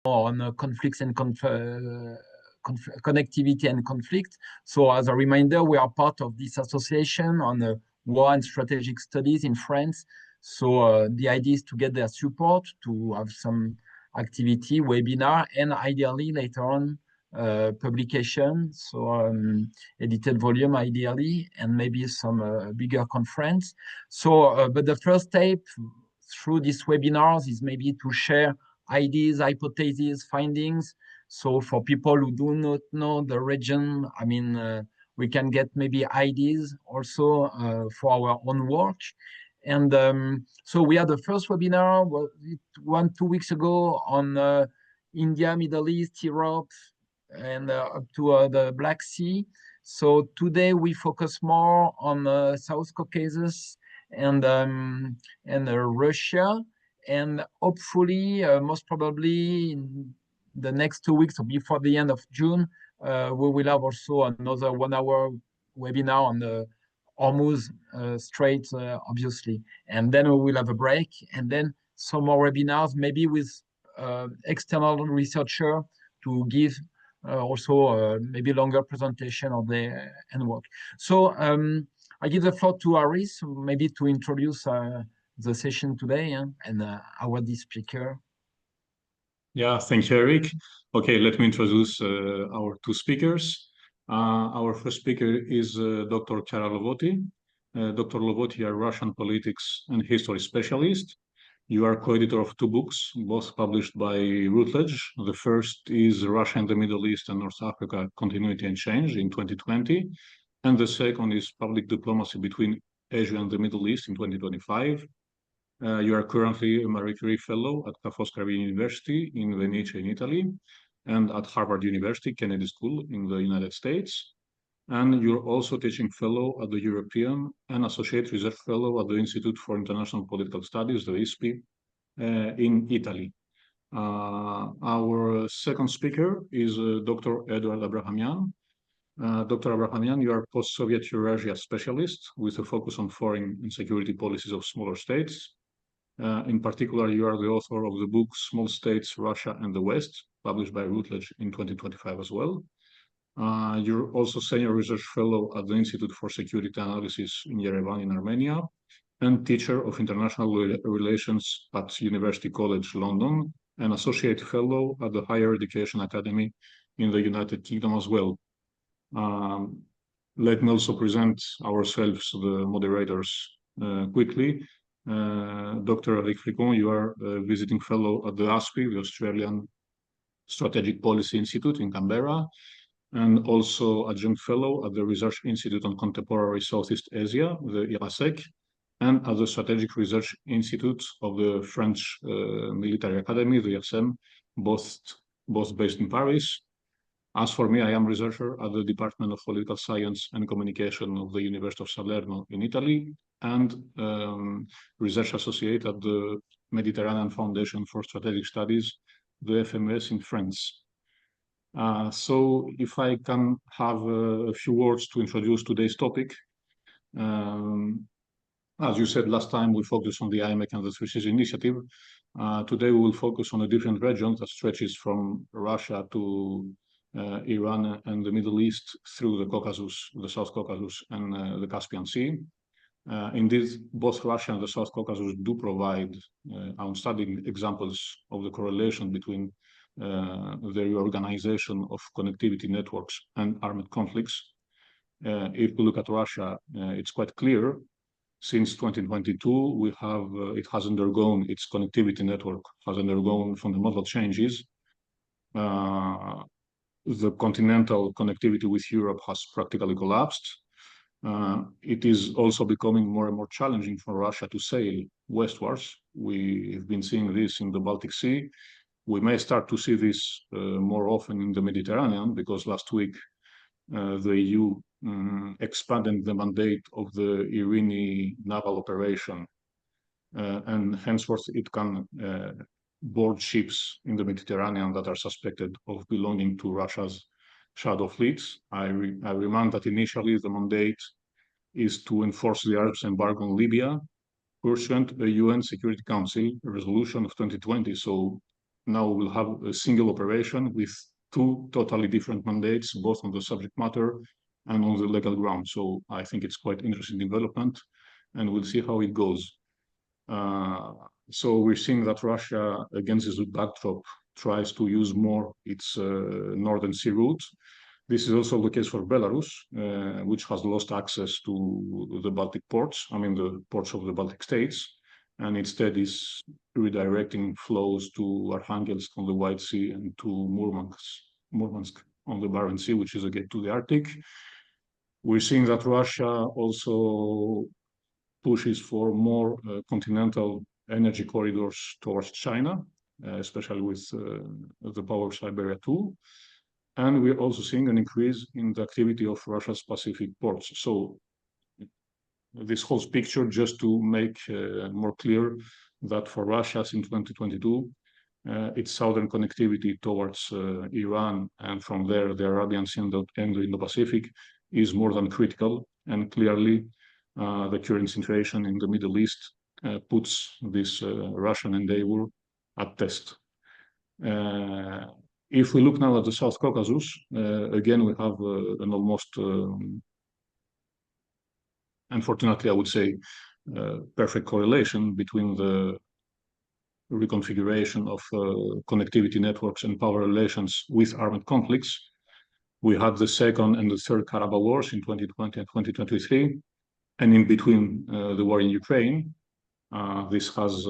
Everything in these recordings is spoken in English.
on conflicts and connectivity and conflict. So as a reminder, we are part of this association on war and strategic studies in France. So the idea is to get their support, to have some activity, webinar, and ideally later on publication, so edited volume ideally, and maybe some bigger conference. So, but the first step through these webinars is maybe to share ideas, hypotheses, findings. So for people who do not know the region, I mean, we can get maybe ideas also for our own work. And so we had the first webinar 2 weeks ago on India, Middle East, Europe, and up to the Black Sea. So today we focus more on South Caucasus and Russia, and hopefully, most probably in the next 2 weeks or before the end of June, we will have also another 1 hour webinar on the Hormuz Strait, obviously. And then we will have a break, and then some more webinars, maybe with external researcher to give also maybe longer presentation of the end work. So I give the floor to Aris, maybe to introduce the session today, and our speaker. Yeah, thank you, Éric. Okay, let me introduce our two speakers. Our first speaker is Dr. Chiara Lovotti. Dr. Lovotti, a Russian politics and history specialist. You are co-editor of two books, both published by Routledge. The first is Russia and the Middle East and North Africa, Continuity and Change in 2020. And the second is Public Diplomacy between Asia and the Middle East in 2025. You are currently a Marie Curie Fellow at Foscari University in Venice in Italy and at Harvard University Kennedy School in the United States. And you're also teaching fellow at the European and Associate Research Fellow at the Institute for International Political Studies, the ASPI, in Italy. Our second speaker is Dr. Eduard Abrahamyan. Dr. Abrahamyan, you are post-Soviet Eurasia specialist with a focus on foreign and security policies of smaller states. In particular, you are the author of the book Small States, Russia and the West, published by Routledge in 2025 as well. You're also senior research fellow at the Institute for Security Analysis in Erevan in Armenia and teacher of international relations at University College London and associate fellow at the Higher Education Academy in the United Kingdom as well. Let me also present ourselves, the moderators, quickly. Dr. Éric Frécon, you are a visiting fellow at the ASPI, the Australian Strategic Policy Institute in Canberra, and also adjunct fellow at the Research Institute on Contemporary Southeast Asia, the IRASEC, and at the Strategic Research Institute of the French Military Academy, the IRSEM, both based in Paris. As for me, I am researcher at the Department of Political Science and Communication of the University of Salerno in Italy, and research associate at the Mediterranean Foundation for Strategic Studies, the FMES in France. So if I can have a few words to introduce today's topic. As you said last time, we focused on the IMEC and the Three Seas Initiative. Today we will focus on a different region that stretches from Russia to Iran and the Middle East through the Caucasus, the South Caucasus and the Caspian Sea. Indeed, both Russia and the South Caucasus do provide outstanding examples of the correlation between the reorganization of connectivity networks and armed conflicts. If we look at Russia, it's quite clear. Since 2022, we have it has undergone, its connectivity network has undergone fundamental changes. The continental connectivity with Europe has practically collapsed. It is also becoming more and more challenging for Russia to sail westwards. We've been seeing this in the Baltic Sea. We may start to see this more often in the Mediterranean, because last week the EU expanded the mandate of the Irini naval operation, and henceforth it can board ships in the Mediterranean that are suspected of belonging to Russia's shadow fleets. I remind that initially the mandate is to enforce the arms embargo on Libya, pursuant to the UN Security Council resolution of 2020. So now we'll have a single operation with two totally different mandates, both on the subject matter and on the legal ground. So I think it's quite interesting development, and we'll see how it goes. So we're seeing that Russia, against this backdrop, tries to use more its Northern Sea route. This is also the case for Belarus, which has lost access to the Baltic ports, I mean the ports of the Baltic states, and instead is redirecting flows to Arkhangelsk on the White Sea and to Murmansk on the Barents Sea, which is a gate to the Arctic. We're seeing that Russia also pushes for more continental energy corridors towards China, especially with the power of Siberia 2. And we're also seeing an increase in the activity of Russia's Pacific ports. So this whole picture, just to make more clear that for Russia in 2022, its southern connectivity towards Iran, and from there the Arabian Sea and the Indo-Pacific, is more than critical. And clearly the current situation in the Middle East puts this Russian endeavor at test. If we look now at the South Caucasus, again, we have an almost, unfortunately, I would say, perfect correlation between the reconfiguration of connectivity networks and power relations with armed conflicts. We had the second and the third Karabakh wars in 2020 and 2023, and in between the war in Ukraine, this has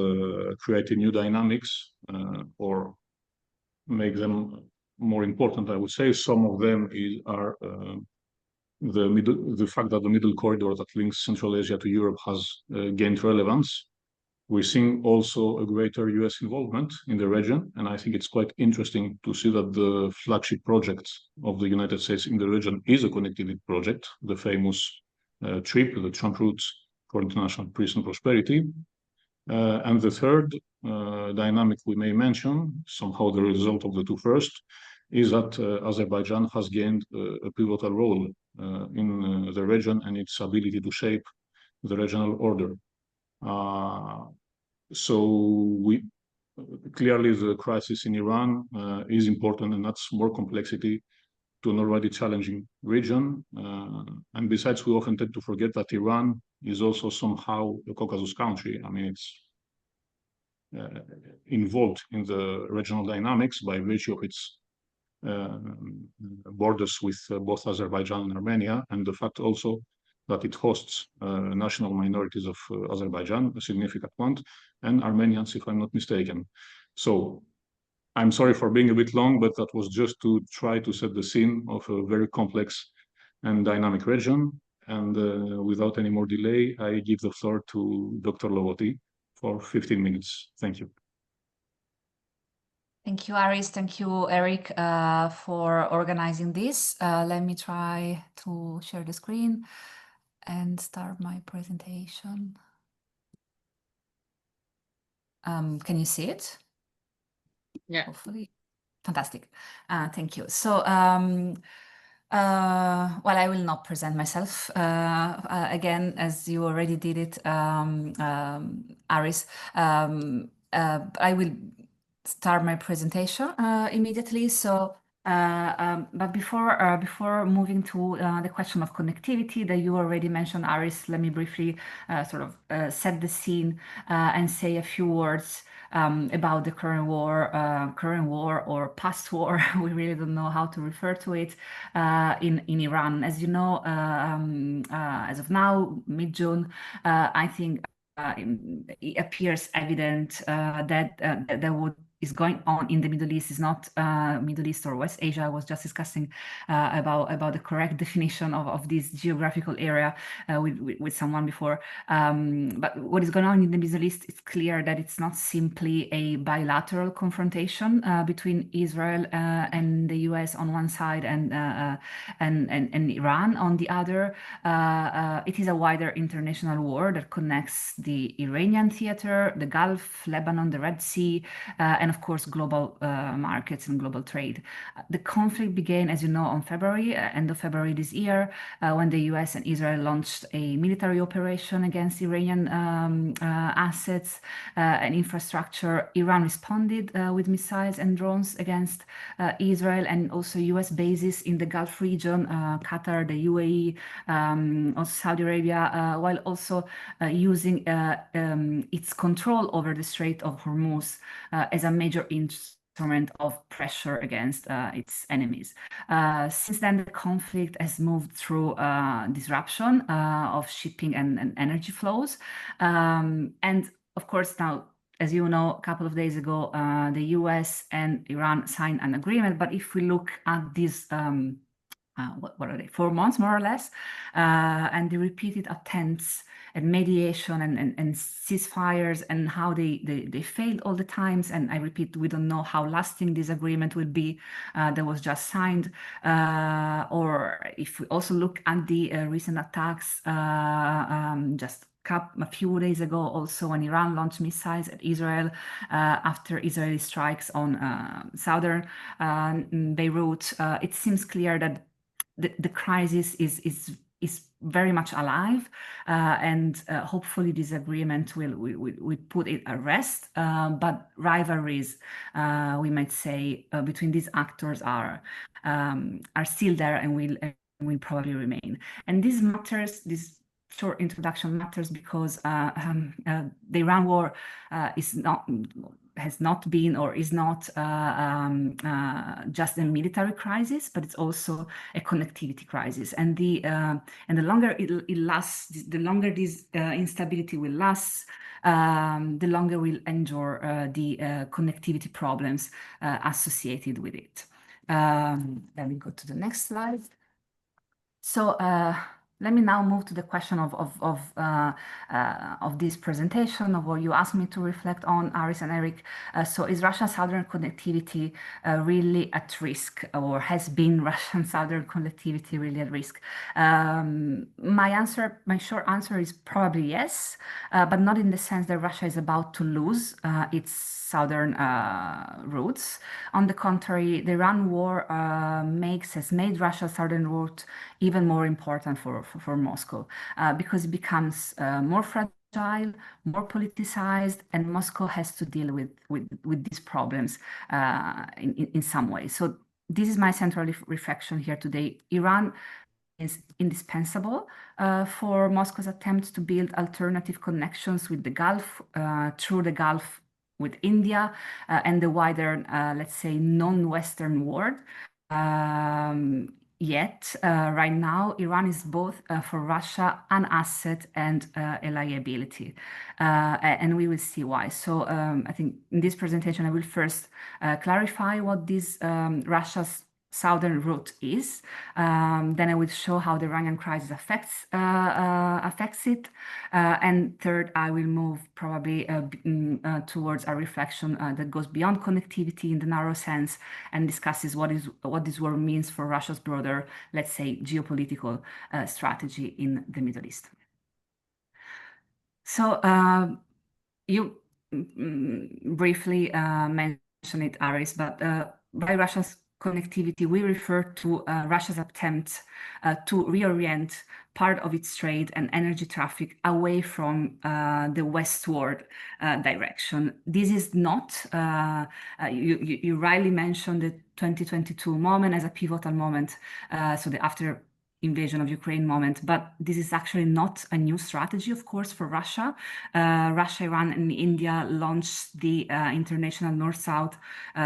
created new dynamics or make them more important, I would say. Some of them are the fact that the middle corridor that links Central Asia to Europe has gained relevance. We're seeing also a greater US involvement in the region, and I think it's quite interesting to see that the flagship project of the United States in the region is a connectivity project, the famous TRIP, the Trump Route for International Peace and Prosperity. And the third dynamic we may mention, somehow the result of the two first, is that Azerbaijan has gained a pivotal role in the region and its ability to shape the regional order. So clearly the crisis in Iran is important, and that's more complexity to an already challenging region. And besides, we often tend to forget that Iran is also somehow a Caucasus country. I mean, it's involved in the regional dynamics by virtue of its borders with both Azerbaijan and Armenia, and the fact also that it hosts national minorities of Azerbaijan, a significant one, and Armenians, if I'm not mistaken. So I'm sorry for being a bit long, but that was just to try to set the scene of a very complex and dynamic region. And without any more delay, I give the floor to Dr. Lovotti for 15 minutes. Thank you. Thank you, Aris. Thank you, Eric, for organizing this. Let me try to share the screen and start my presentation. Can you see it? Yeah. Hopefully. Fantastic. Thank you. So, well, I will not present myself again, as you already did it, Aris. I will start my presentation immediately. So, but before moving to the question of connectivity that you already mentioned, Aris, let me briefly sort of set the scene and say a few words about the current war or past war. We really don't know how to refer to it in Iran. As you know, as of now, mid-June, I think it appears evident that what is going on in the Middle East is not Middle East or West Asia. I was just discussing about the correct definition of this geographical area with someone before. But what is going on in the Middle East, it's clear that it's not simply a bilateral confrontation between Israel and the US on one side and Iran on the other. It is a wider international war that connects the Iranian theater, the Gulf, Lebanon, the Red Sea, and and of course global markets and global trade. The conflict began, as you know, on end of February this year, when the US and Israel launched a military operation against Iranian assets and infrastructure. Iran responded with missiles and drones against Israel and also US bases in the Gulf region, Qatar, the UAE, also Saudi Arabia, while also using its control over the Strait of Hormuz as a major instrument of pressure against its enemies. Since then, the conflict has moved through disruption of shipping and energy flows. And of course, now, as you know, a couple of days ago, the US and Iran signed an agreement. But if we look at these, what are they, 4 months more or less, and the repeated attempts at mediation and ceasefires and how they failed all the times. And I repeat, we don't know how lasting this agreement will be that was just signed. Or if we also look at the recent attacks just a few days ago, also when Iran launched missiles at Israel after Israeli strikes on southern Beirut, it seems clear that the crisis is very much alive, and hopefully this agreement will put it at rest. But rivalries, we might say, between these actors are still there and will probably remain. And this matters. This short introduction matters because the Iran war has not been or is not just a military crisis, but it's also a connectivity crisis. And the longer it lasts, the longer this instability will last, the longer we'll endure the connectivity problems associated with it. Let me go to the next slide. So let me now move to the question of this presentation, of what you asked me to reflect on, Aris and Éric. So is Russian southern connectivity really at risk, or has been Russian southern connectivity really at risk? My short answer is probably yes, but not in the sense that Russia is about to lose its southern routes. On the contrary, the Iran war has made Russia's southern route even more important for Moscow, because it becomes more fragile, more politicized, and Moscow has to deal with these problems in some way. So this is my central reflection here today. Iran is indispensable for Moscow's attempts to build alternative connections with the Gulf, through the Gulf with India, and the wider, let's say, non-Western world. Yet, right now, Iran is both for Russia an asset and a liability. And we will see why. So I think in this presentation, I will first clarify what this Russia's southern route is. Then I will show how the Iranian crisis affects it. And third, I will move probably towards a reflection that goes beyond connectivity in the narrow sense and discusses what this war means for Russia's broader, let's say, geopolitical strategy in the Middle East. So you briefly mentioned it, Aris, but by Russia's connectivity, we refer to Russia's attempt to reorient part of its trade and energy traffic away from the westward direction. This is not, you rightly mentioned the 2022 moment as a pivotal moment, so the after invasion of Ukraine moment, but this is actually not a new strategy, of course, for Russia. Russia, Iran, and India launched the international north-south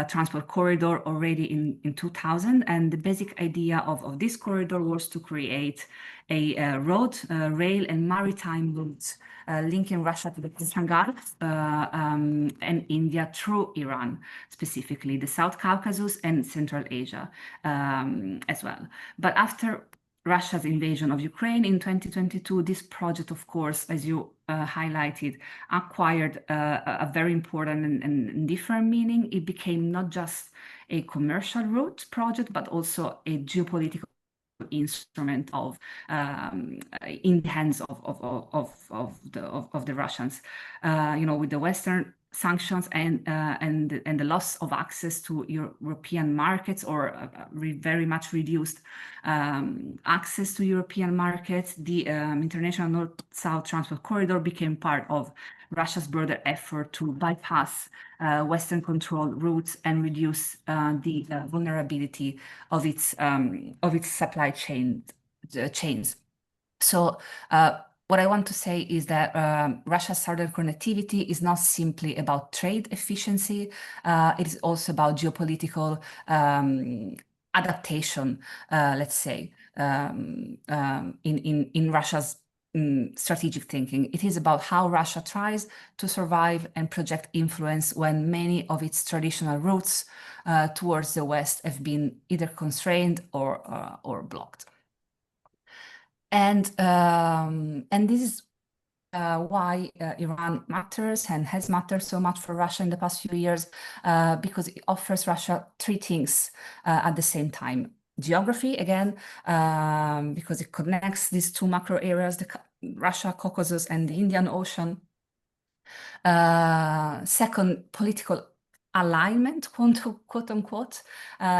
transport corridor already in 2000, and the basic idea of this corridor was to create a road, rail, and maritime routes linking Russia to the Persian Gulf and India through Iran, specifically the South Caucasus and Central Asia as well. But after Russia's invasion of Ukraine in 2022, this project, of course, as you highlighted, acquired a very important and different meaning. It became not just a commercial route project, but also a geopolitical instrument in the hands of the Russians. With the Western sanctions and the loss of access to European markets, or very much reduced access to European markets, the international North-South transport corridor became part of Russia's broader effort to bypass Western controlled routes and reduce the vulnerability of its supply chains. So what I want to say is that Russia's southern connectivity is not simply about trade efficiency. It is also about geopolitical adaptation, let's say, in Russia's strategic thinking. It is about how Russia tries to survive and project influence when many of its traditional routes towards the West have been either constrained or blocked. And this is why Iran matters and has mattered so much for Russia in the past few years, because it offers Russia three things at the same time. Geography, again, because it connects these two macro areas, Russia, Caucasus, and the Indian Ocean. Second, political alignment, quote unquote.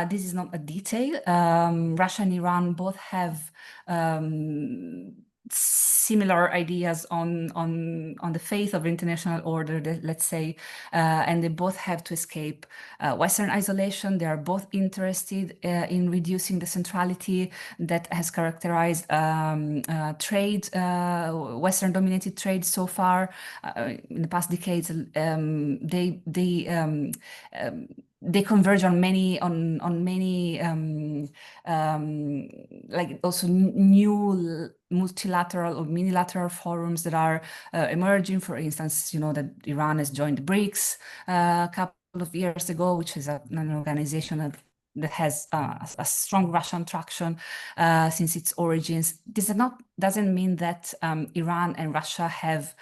This is not a detail. Russia and Iran both have similar ideas on the faith of international order, let's say, and they both have to escape Western isolation. They are both interested in reducing the centrality that has characterized trade, Western-dominated trade so far. In the past decades, they converge on many like also new multilateral or unilateral forums that are emerging. For instance, you know that Iran has joined the BRICS a couple of years ago, which is an organization that has a strong Russian traction since its origins. This doesn't mean that Iran and Russia have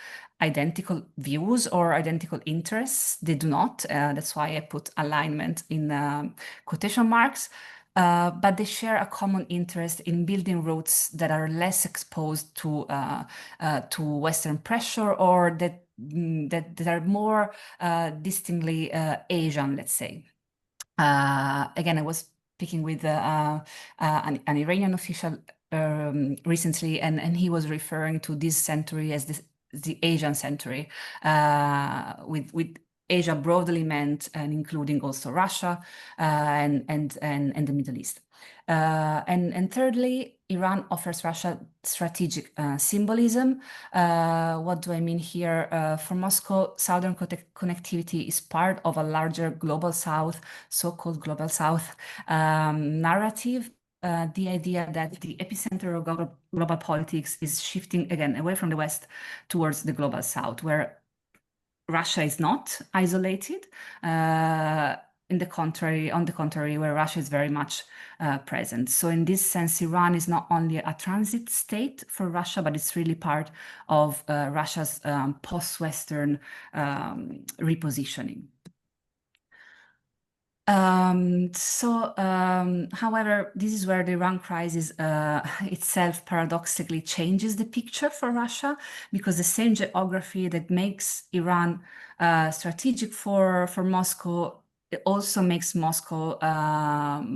identical views or identical interests. They do not. That's why I put alignment in quotation marks. But they share a common interest in building routes that are less exposed to Western pressure, or that are more distinctly Asian, let's say. Again, I was speaking with an Iranian official recently, and he was referring to this century as the Asian century, with Asia broadly meant and including also Russia and the Middle East. And thirdly, Iran offers Russia strategic symbolism. What do I mean here? For Moscow, southern connectivity is part of a larger global south, so-called global south narrative. The idea that the epicenter of global politics is shifting again away from the West towards the global south, where Russia is not isolated. On the contrary, where Russia is very much present. So in this sense, Iran is not only a transit state for Russia, but it's really part of Russia's post-Western repositioning. However, this is where the Iran crisis itself paradoxically changes the picture for Russia, because the same geography that makes Iran strategic for Moscow, it also makes Moscow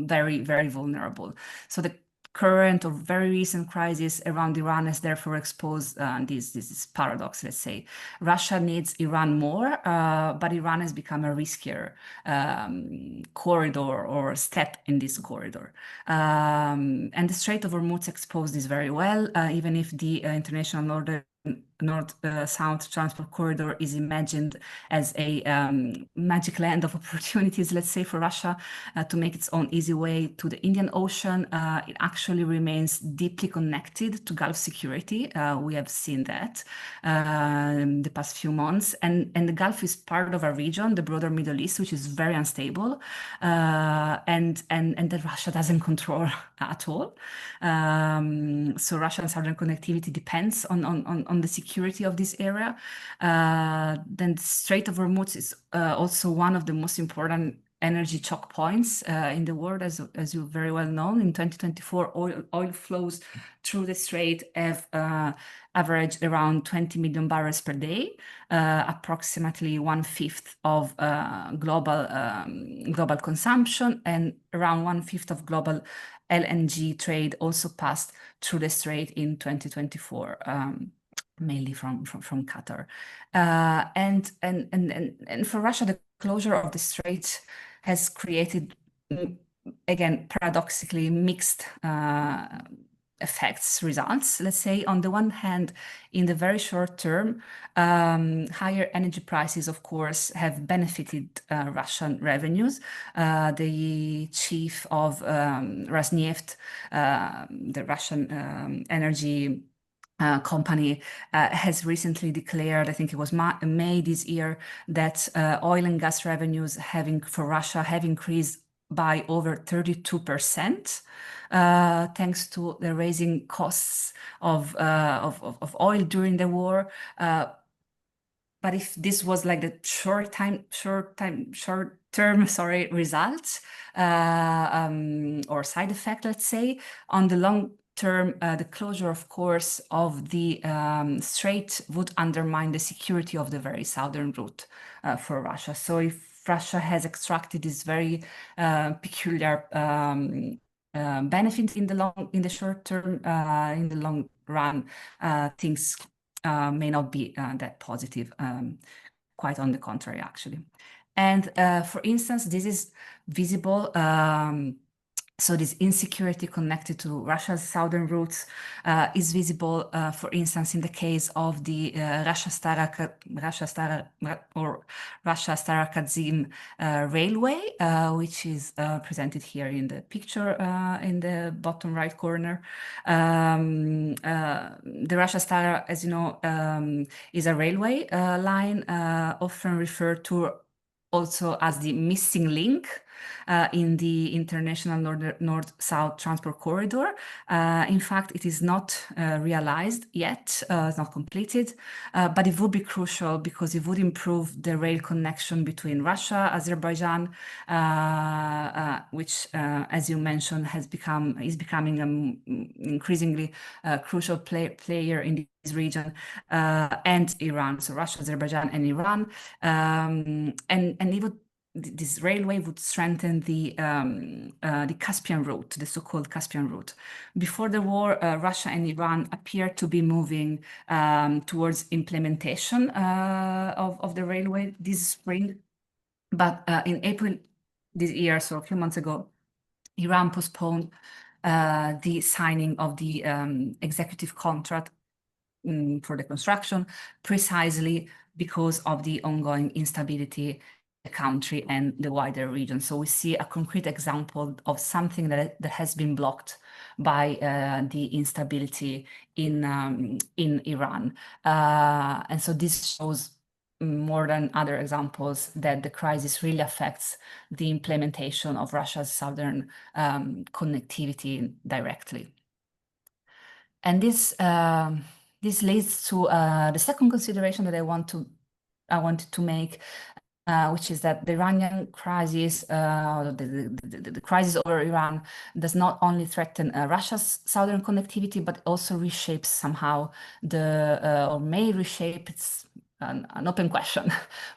very, very vulnerable. So the current or very recent crisis around Iran has therefore exposed this paradox, let's say. Russia needs Iran more, but Iran has become a riskier corridor or step in this corridor. And the Strait of Hormuz exposed this very well, even if the international North-South transport corridor is imagined as a magic land of opportunities, let's say, for Russia to make its own easy way to the Indian Ocean. It actually remains deeply connected to Gulf security. We have seen that in the past few months. And the Gulf is part of a region, the broader Middle East, which is very unstable and that Russia doesn't control at all. So Russian southern connectivity depends on the security of this area. Then the Strait of Hormuz is also one of the most important energy choke points in the world, as you very well know. In 2024, oil flows through the strait have averaged around 20 million barrels per day, approximately 1/5 of global consumption, and around 1/5 of global LNG trade also passed through the strait in 2024. Mainly from Qatar, and for Russia, the closure of the strait has created, again, paradoxically mixed results. Let's say, on the one hand, in the very short term, higher energy prices, of course, have benefited Russian revenues. The chief of Rosneft, the Russian energy company, has recently declared, I think it was May this year, that oil and gas revenues for Russia have increased by over 32%, thanks to the rising costs of oil during the war. But if this was like the short-term results or side effect, let's say, on the long term, the closure, of course, of the strait would undermine the security of the very southern route for Russia. So if Russia has extracted this very peculiar benefit in the short term, in the long run, things may not be that positive. Quite on the contrary, actually. And for instance, this is visible. So this insecurity connected to Russia's southern routes is visible, for instance, in the case of the Russia-Stara-Kazim railway, which is presented here in the picture in the bottom right corner. The Russia-Stara, as you know, is a railway line often referred to also as the missing link in the international north-south transport corridor. In fact, it is not realized yet, it's not completed, but it would be crucial because it would improve the rail connection between Russia, Azerbaijan, which, as you mentioned, is becoming an increasingly crucial player in this region, and Iran. So Russia, Azerbaijan, and Iran, and this railway would strengthen the Caspian route, the so-called Caspian route. Before the war, Russia and Iran appeared to be moving towards implementation of the railway this spring. But in April this year, so a few months ago, Iran postponed the signing of the executive contract for the construction, precisely because of the ongoing instability the country and the wider region. So we see a concrete example of something that has been blocked by the instability in Iran. And so this shows, more than other examples, that the crisis really affects the implementation of Russia's southern connectivity directly. And this leads to the second consideration that I wanted to make, which is that the Iranian crisis, the crisis over Iran, does not only threaten Russia's southern connectivity, but also reshapes somehow or may reshape, it's an open question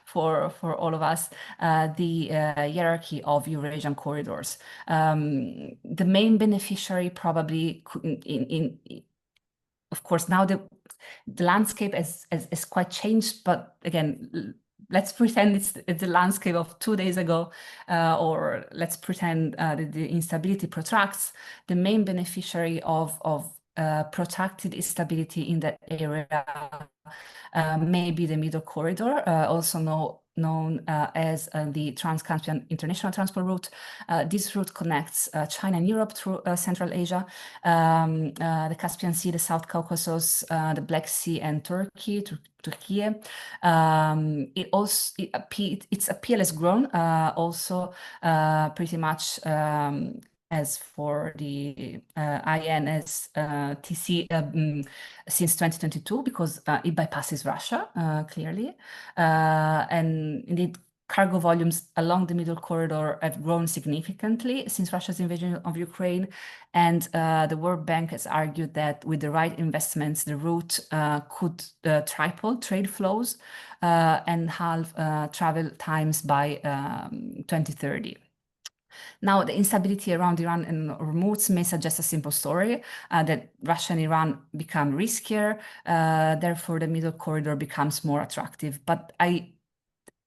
for all of us, the hierarchy of Eurasian corridors. The main beneficiary probably, of course, now the landscape has quite changed, but again, let's pretend it's the landscape of 2 days ago, or let's pretend the instability protracts. The main beneficiary of protracted instability in that area may be the Middle Corridor, also known as the Trans-Caspian International Transport Route. This route connects China and Europe through Central Asia, the Caspian Sea, the South Caucasus, the Black Sea, and Turkey. Its appeal has grown also pretty much as for the INSTC since 2022, because it bypasses Russia clearly, and indeed cargo volumes along the middle corridor have grown significantly since Russia's invasion of Ukraine. And the World Bank has argued that with the right investments, the route could triple trade flows and halve travel times by 2030. Now, the instability around Iran and Hormuz may suggest a simple story that Russia and Iran become riskier, therefore the middle corridor becomes more attractive. But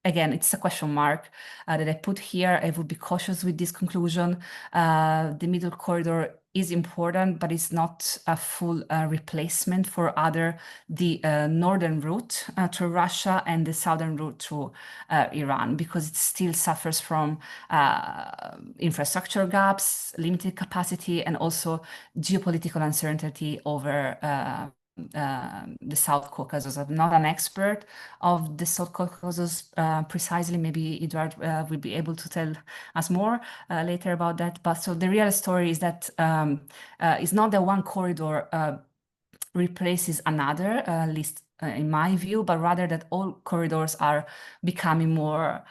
again, it's a question mark that I put here. I would be cautious with this conclusion. The middle corridor is important, but it's not a full replacement for the northern route to Russia and the southern route to Iran, because it still suffers from infrastructure gaps, limited capacity, and also geopolitical uncertainty over the South Caucasus. I'm not an expert of the South Caucasus precisely. Maybe Eduard will be able to tell us more later about that. But so the real story is that it's not that one corridor replaces another, at least in my view, but rather that all corridors are becoming more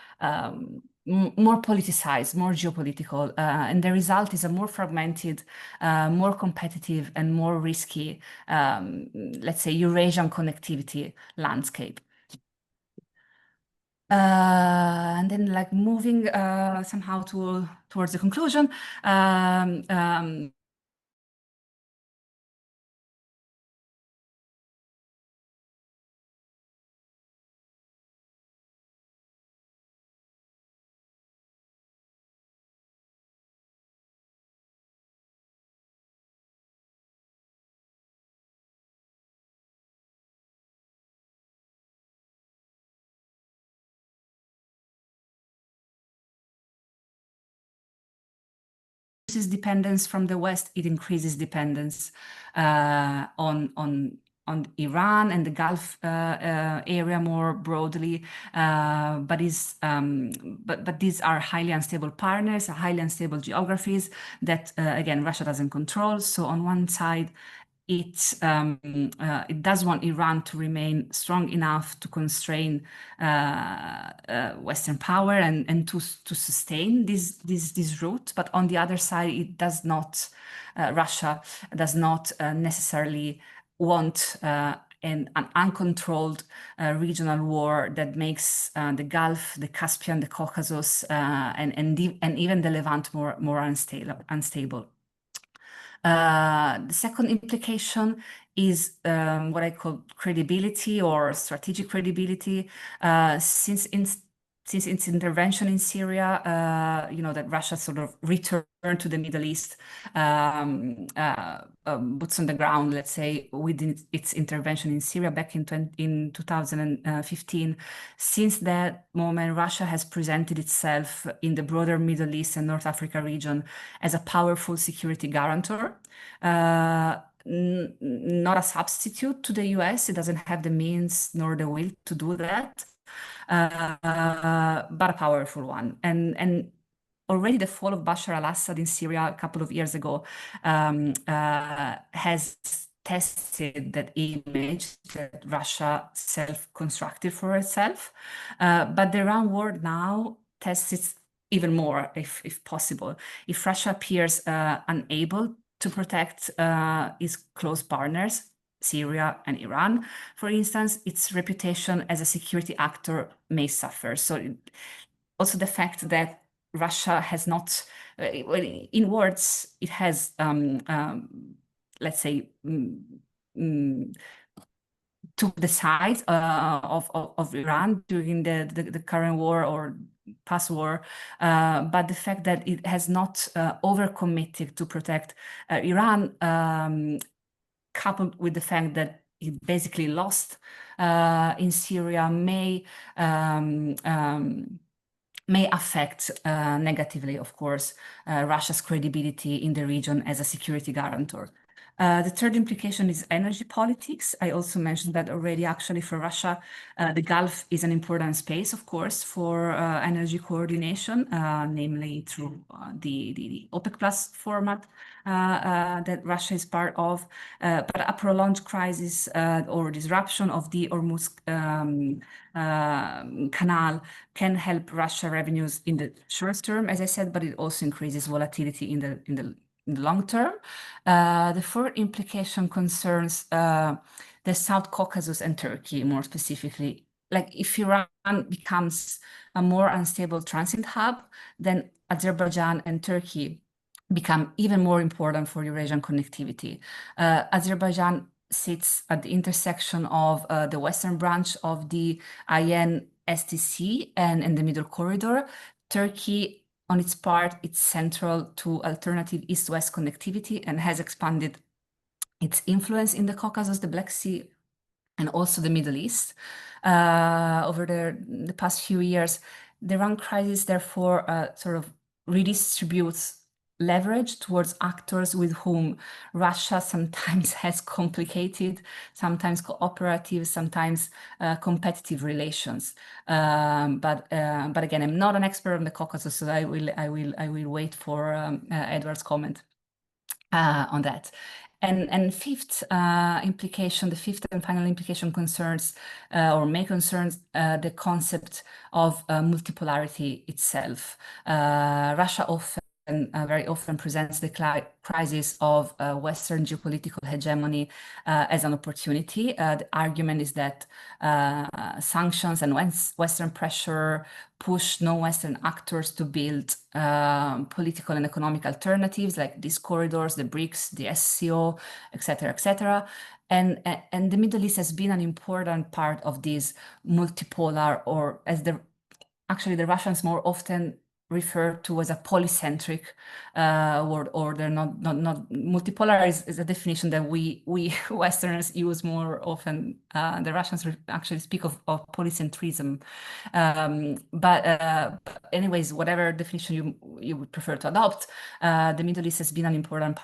politicized, more geopolitical, and the result is a more fragmented, more competitive, and more risky, let's say, Eurasian connectivity landscape. And then, like, moving somehow towards the conclusion. Dependence from the West, it increases dependence on Iran and the Gulf area more broadly, but these are highly unstable partners, highly unstable geographies that again Russia doesn't control. So on one side, it does want Iran to remain strong enough to constrain Western power and to sustain this route. But on the other side, it does not. Russia does not necessarily want an uncontrolled regional war that makes the Gulf, the Caspian, the Caucasus, and even the Levant more unstable. The second implication is what I call credibility or strategic credibility. Since its intervention in Syria, that Russia sort of returned to the Middle East, boots on the ground, let's say, within its intervention in Syria back in 2015. Since that moment, Russia has presented itself in the broader Middle East and North Africa region as a powerful security guarantor. Not a substitute to the US. It doesn't have the means nor the will to do that. But a powerful one. And already the fall of Bashar al-Assad in Syria a couple of years ago has tested that image that Russia self-constructed for itself. But the Iran war now tests it even more, if possible. If Russia appears unable to protect its close partners, Syria and Iran, for instance, its reputation as a security actor may suffer. So also the fact that Russia has not, in words, it has, let's say, took the side of Iran during the current war or past war, but the fact that it has not overcommitted to protect Iran, coupled with the fact that it basically lost in Syria, may affect negatively, of course, Russia's credibility in the region as a security guarantor. The third implication is energy politics. I also mentioned that already. Actually, for Russia, the Gulf is an important space, of course, for energy coordination, namely through the OPEC Plus format that Russia is part of. But a prolonged crisis or disruption of the Hormuz canal can help Russia revenues in the short term, as I said, but it also increases volatility in the long term. The fourth implication concerns the South Caucasus and Turkey, more specifically. Like if Iran becomes a more unstable transit hub, then Azerbaijan and Turkey become even more important for Eurasian connectivity. Azerbaijan sits at the intersection of the western branch of the AEN STC and the Middle Corridor. Turkey, on its part, it's central to alternative east-west connectivity and has expanded its influence in the Caucasus, the Black Sea, and also the Middle East. Over the past few years, the Iran crisis, therefore, sort of redistributes leverage towards actors with whom Russia sometimes has complicated, sometimes cooperative, sometimes competitive relations. But again, I'm not an expert on the Caucasus, so I will wait for Eduard's comment on that. And fifth implication, the fifth and final implication concerns or may concern the concept of multipolarity itself. Russia very often presents the crisis of Western geopolitical hegemony as an opportunity. The argument is that sanctions and Western pressure push non-Western actors to build political and economic alternatives like these corridors, the BRICS, the SCO, etc., etc. And the Middle East has been an important part of this multipolar, or as the Russians more often refer to as a polycentric world order. Not multipolar is a definition that we Westerners use more often. The Russians actually speak of polycentrism. But anyways, whatever definition you would prefer to adopt, the Middle East has been an important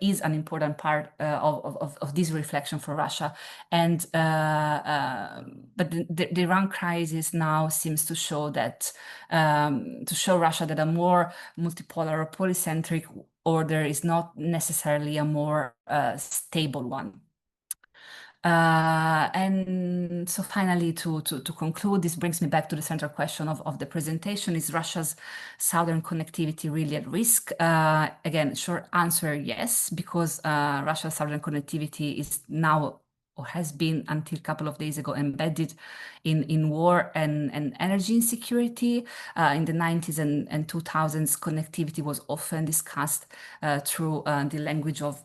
is an important part of this reflection for Russia. And but the Iran crisis now seems to show that to show Russia that a more multipolar or polycentric order is not necessarily a more stable one. And so finally, to conclude, this brings me back to the central question of the presentation: is Russia's southern connectivity really at risk? Again, short answer, yes, because Russia's southern connectivity is now, or has been until a couple of days ago, embedded in war and energy insecurity. In the 90s and 2000s, connectivity was often discussed through the language of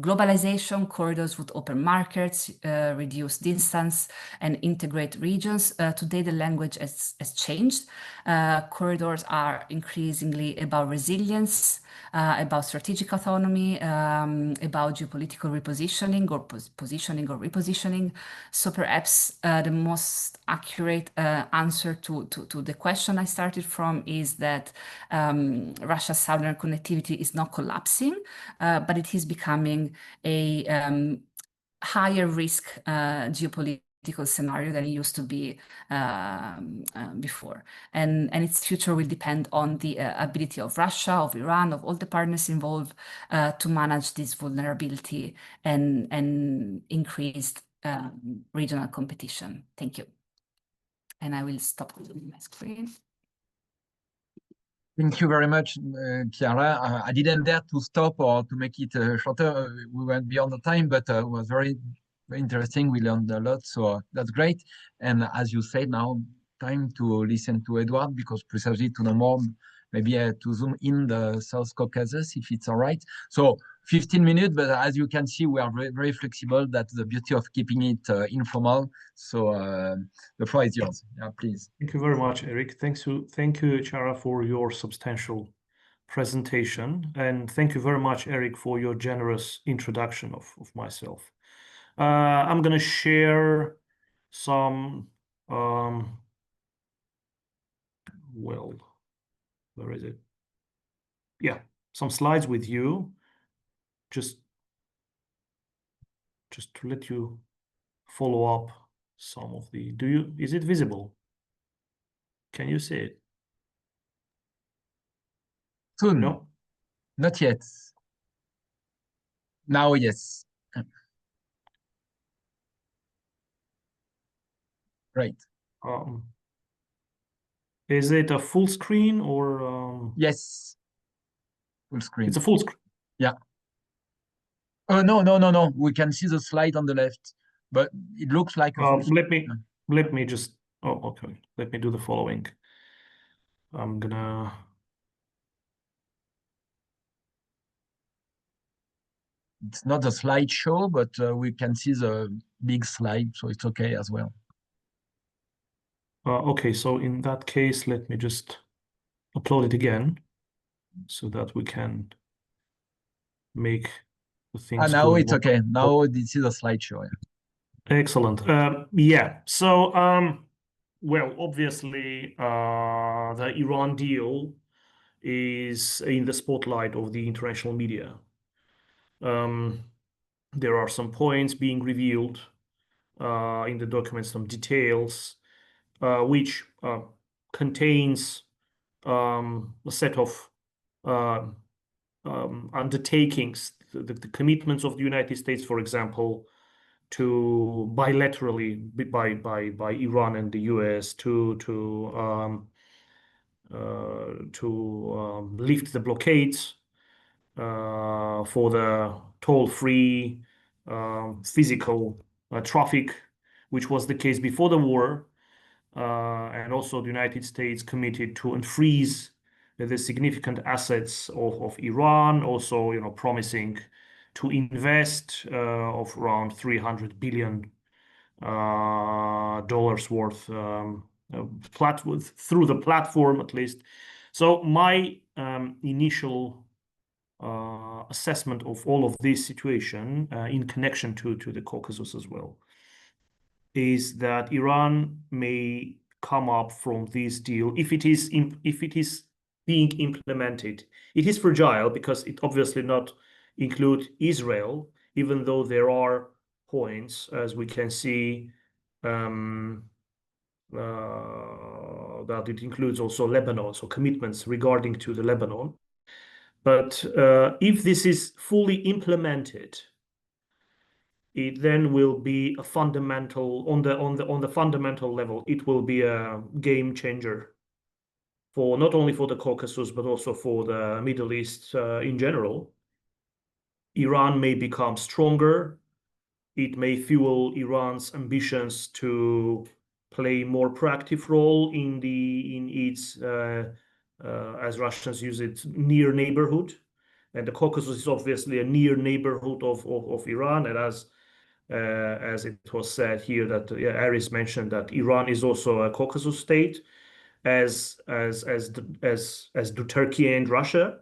globalization. Corridors would open markets, reduce distance, and integrate regions. Today, the language has changed. Corridors are increasingly about resilience, about strategic autonomy, about geopolitical repositioning or positioning or repositioning. So perhaps the most accurate answer to the question I started from is that Russia's southern connectivity is not collapsing, but it is becoming a higher risk geopolitical scenario than it used to be before. And its future will depend on the ability of Russia, of Iran, of all the partners involved to manage this vulnerability and increased regional competition. Thank you. And I will stop my screen. Thank you very much, Chiara. I didn't dare to stop or to make it shorter. We went beyond the time, but it was very interesting. We learned a lot, so that's great. And as you said, now time to listen to Eduard, because precisely to know more, maybe to zoom in the South Caucasus, if it's all right. So 15 minutes, but as you can see, we are very, very flexible. That's the beauty of keeping it informal. So the floor is yours. Yeah, please. Thank you very much, Éric. Thank you, Chiara, for your substantial presentation. And thank you very much, Éric, for your generous introduction of myself. I'm going to share some, well, where is it? Yeah, some slides with you. just to let you follow up some of the, is it visible? Can you see it? Soon. No? Not yet. Now, yes. Great. Is it a full screen or? Yes. Full screen. It's a full screen. Yeah. Oh, no. We can see the slide on the left, but it looks like a full screen. Let me just, okay. Let me do the following. I'm gonna. It's not a slideshow, but we can see the big slide, so it's okay as well. Okay, so in that case, let me just upload it again so that we can make the things now go it's more. okay. Now this is a slideshow. Yeah. Excellent. Yeah. So, well, obviously, the Iran deal is in the spotlight of the international media. There are some points being revealed in the document, some details, which contains a set of undertakings, the commitments of the United States, for example, to bilaterally by Iran and the US to lift the blockades for the toll-free physical traffic, which was the case before the war, and also the United States committed to unfreeze the significant assets of Iran, also promising to invest of around $300 billion worth through the platform at least. So my initial assessment of all of this situation in connection to the Caucasus as well is that Iran may come up from this deal if it is being implemented. It is fragile because it obviously not include Israel, even though there are points, as we can see, that it includes also Lebanon, so commitments regarding to the Lebanon. But if this is fully implemented, it then will be a fundamental on the fundamental level. It will be a game changer for not only for the Caucasus but also for the Middle East in general. Iran may become stronger. It may fuel Iran's ambitions to play more proactive role in its as Russians use it, near neighborhood, and the Caucasus is obviously a near neighborhood of Iran, and as it was said here that Aris mentioned that Iran is also a Caucasus state, as do Turkey and Russia.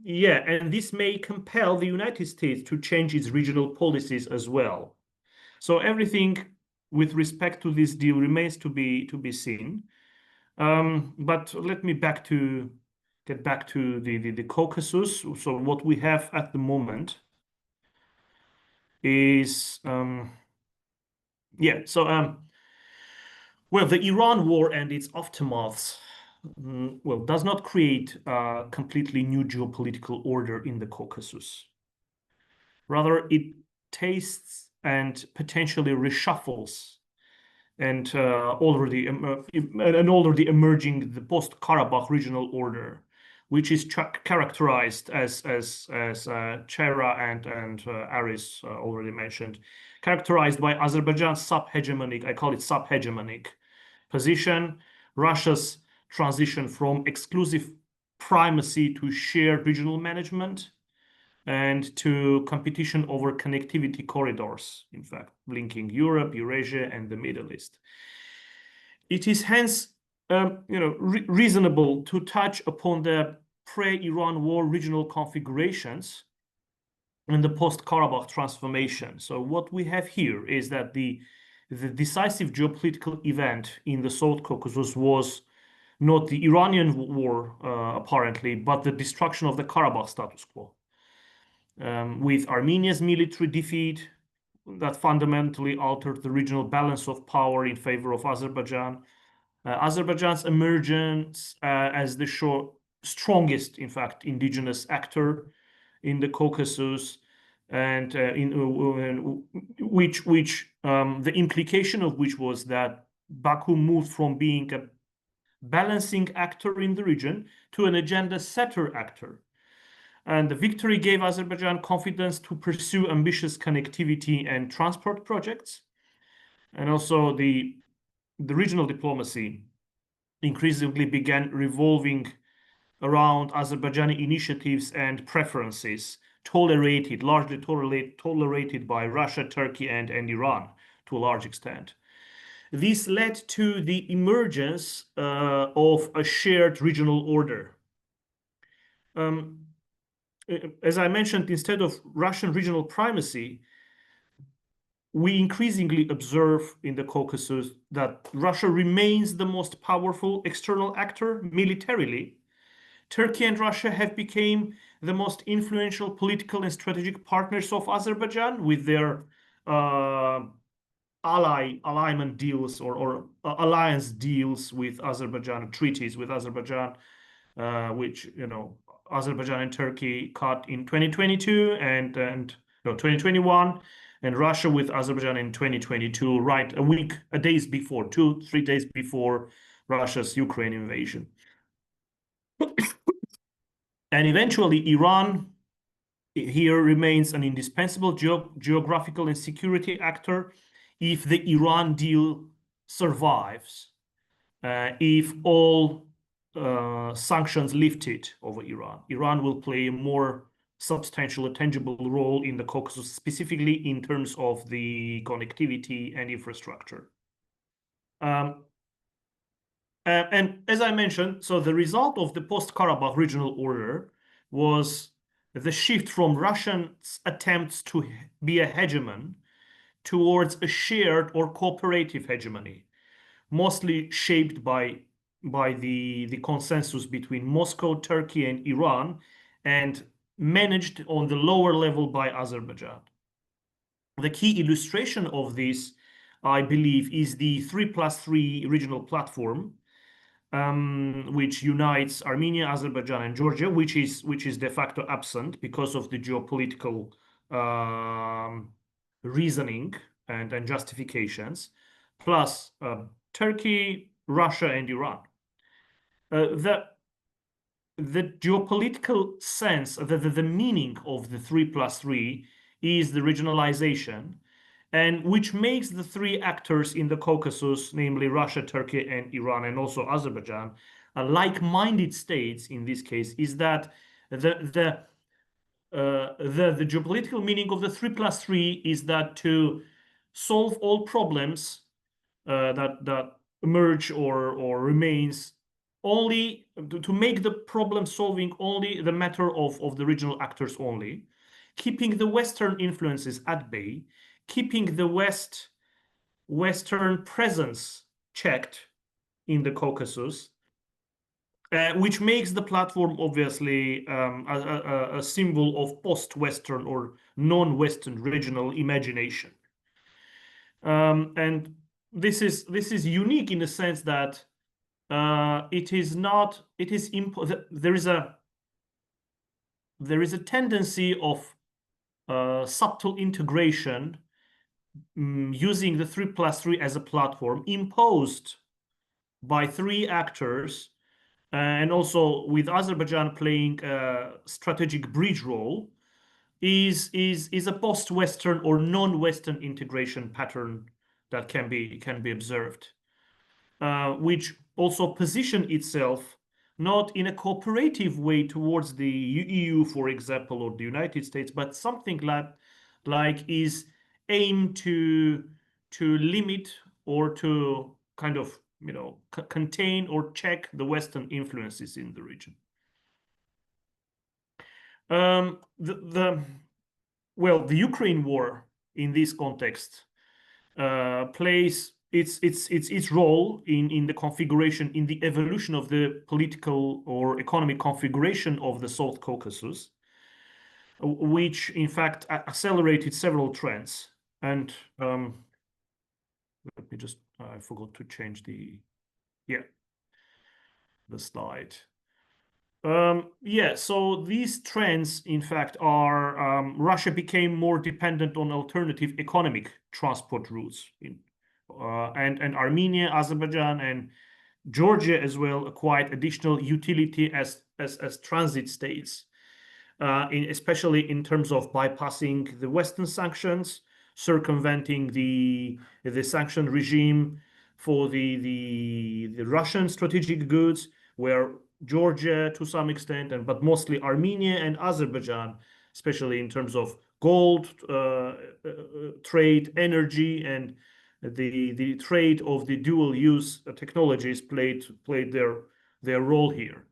Yeah, and this may compel the United States to change its regional policies as well. So everything with respect to this deal remains to be seen. But let me get back to the Caucasus. So what we have at the moment is well, the Iran war and its aftermaths does not create a completely new geopolitical order in the Caucasus. Rather, it tastes and potentially reshuffles and already emerging the post-Karabakh regional order, which is characterized as Chiara and Aris already mentioned, characterized by Azerbaijan's sub-hegemonic, I call it sub-hegemonic position, Russia's transition from exclusive primacy to shared regional management, and to competition over connectivity corridors, in fact, linking Europe, Eurasia, and the Middle East. It is hence reasonable to touch upon the pre-Iran war regional configurations and the post-Karabakh transformation. So what we have here is that the decisive geopolitical event in the South Caucasus was not the Iranian war, apparently, but the destruction of the Karabakh status quo. with Armenia's military defeat that fundamentally altered the regional balance of power in favor of Azerbaijan. Azerbaijan's emergence as the strongest, in fact, indigenous actor in the Caucasus, and the implication of which was that Baku moved from being a balancing actor in the region to an agenda setter actor. And the victory gave Azerbaijan confidence to pursue ambitious connectivity and transport projects. And also the regional diplomacy increasingly began revolving around Azerbaijani initiatives and preferences, largely tolerated by Russia, Turkey, and Iran to a large extent. This led to the emergence of a shared regional order. As I mentioned, instead of Russian regional primacy, we increasingly observe in the Caucasus that Russia remains the most powerful external actor militarily. Turkey and Russia have become the most influential political and strategic partners of Azerbaijan with their alignment deals or alliance deals with Azerbaijan, treaties with Azerbaijan, which Azerbaijan and Turkey cut in 2022 and 2021, and Russia with Azerbaijan in 2022, right a 3 days before Russia's Ukraine invasion. And eventually, Iran here remains an indispensable geographical and security actor if the Iran deal survives, if all sanctions lifted over Iran. Iran will play a more substantial, tangible role in the Caucasus, specifically in terms of the connectivity and infrastructure. And as I mentioned, so the result of the post-Karabakh regional order was the shift from Russia's attempts to be a hegemon towards a shared or cooperative hegemony, mostly shaped by the consensus between Moscow, Turkey, and Iran, and managed on the lower level by Azerbaijan. The key illustration of this, I believe, is the 3+3 regional platform, which unites Armenia, Azerbaijan, and Georgia, which is de facto absent because of the geopolitical reasoning and justifications, plus Turkey, Russia, and Iran. The geopolitical sense, the meaning of the 3+3 is the regionalization, and which makes the three actors in the Caucasus, namely Russia, Turkey, and Iran, and also Azerbaijan, like-minded states in this case, is that the geopolitical meaning of the 3+3 is that to solve all problems that emerge or remains, only to make the problem solving only the matter of the regional actors only, keeping the Western influences at bay, keeping the Western presence checked in the Caucasus, which makes the platform obviously a symbol of post-Western or non-Western regional imagination. And this is unique in the sense that there is a tendency of subtle integration using the 3+3 as a platform imposed by three actors, and also with Azerbaijan playing a strategic bridge role, is a post-Western or non-Western integration pattern that can be observed, which also position itself not in a cooperative way towards the EU, for example, or the United States, but something like is aimed to limit or to kind of contain or check the Western influences in the region. The Ukraine war in this context plays its role in the configuration, in the evolution of the political or economic configuration of the South Caucasus. which in fact accelerated several trends. And let me just, I forgot to change the slide. So these trends, in fact, are Russia became more dependent on alternative economic transport routes, and Armenia, Azerbaijan, and Georgia as well acquired additional utility as transit states, especially in terms of bypassing the Western sanctions, circumventing the sanction regime for the Russian strategic goods, where Georgia to some extent, but mostly Armenia and Azerbaijan, especially in terms of gold trade, energy, and the trade of the dual use technologies played their role here.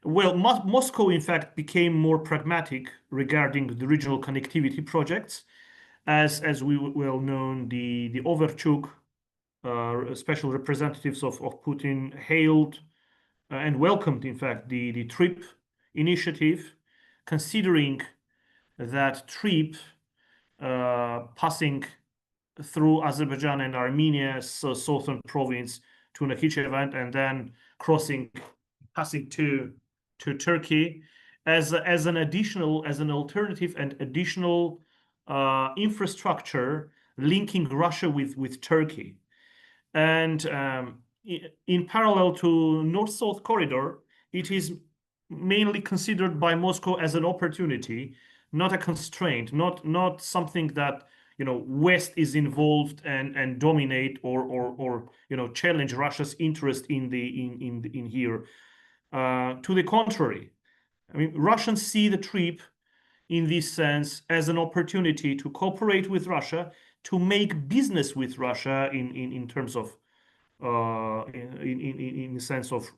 Well, Moscow in fact became more pragmatic regarding the regional connectivity projects, as we well known, the Overchuk special representatives of Putin hailed and welcomed, in fact, the TRIP initiative, considering that TRIP passing through Azerbaijan and Armenia's southern province to Nakhichevan and then passing to Turkey as an alternative and additional infrastructure linking Russia with Turkey. And in parallel to North-South corridor, it is mainly considered by Moscow as an opportunity, not a constraint, not something that West is involved and dominate or challenge Russia's interest in here. To the contrary, I mean, Russians see the TRIP in this sense as an opportunity to cooperate with Russia, to make business with Russia in terms of in the sense of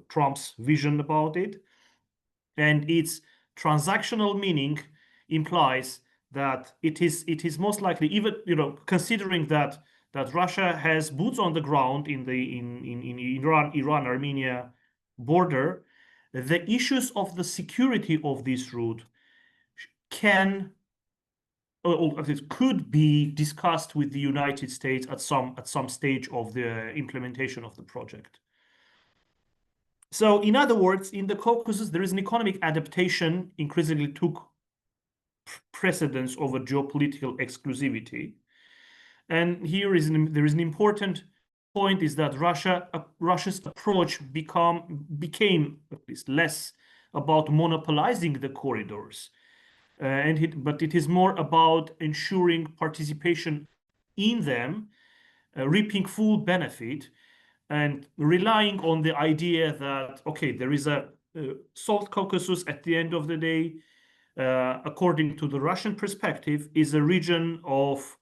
Trump's vision about it, and its transactional meaning implies that it is most likely, even considering that Russia has boots on the ground in Iran-Armenia border, the issues of the security of this route can or at least could be discussed with the United States at some stage of the implementation of the project. So in other words, in the Caucasus, there is an economic adaptation increasingly took precedence over geopolitical exclusivity. And here there is an important point, is that Russia's approach became at least less about monopolizing the corridors, but it is more about ensuring participation in them, reaping full benefit, and relying on the idea that, okay, there is a South Caucasus at the end of the day, according to the Russian perspective, is a region of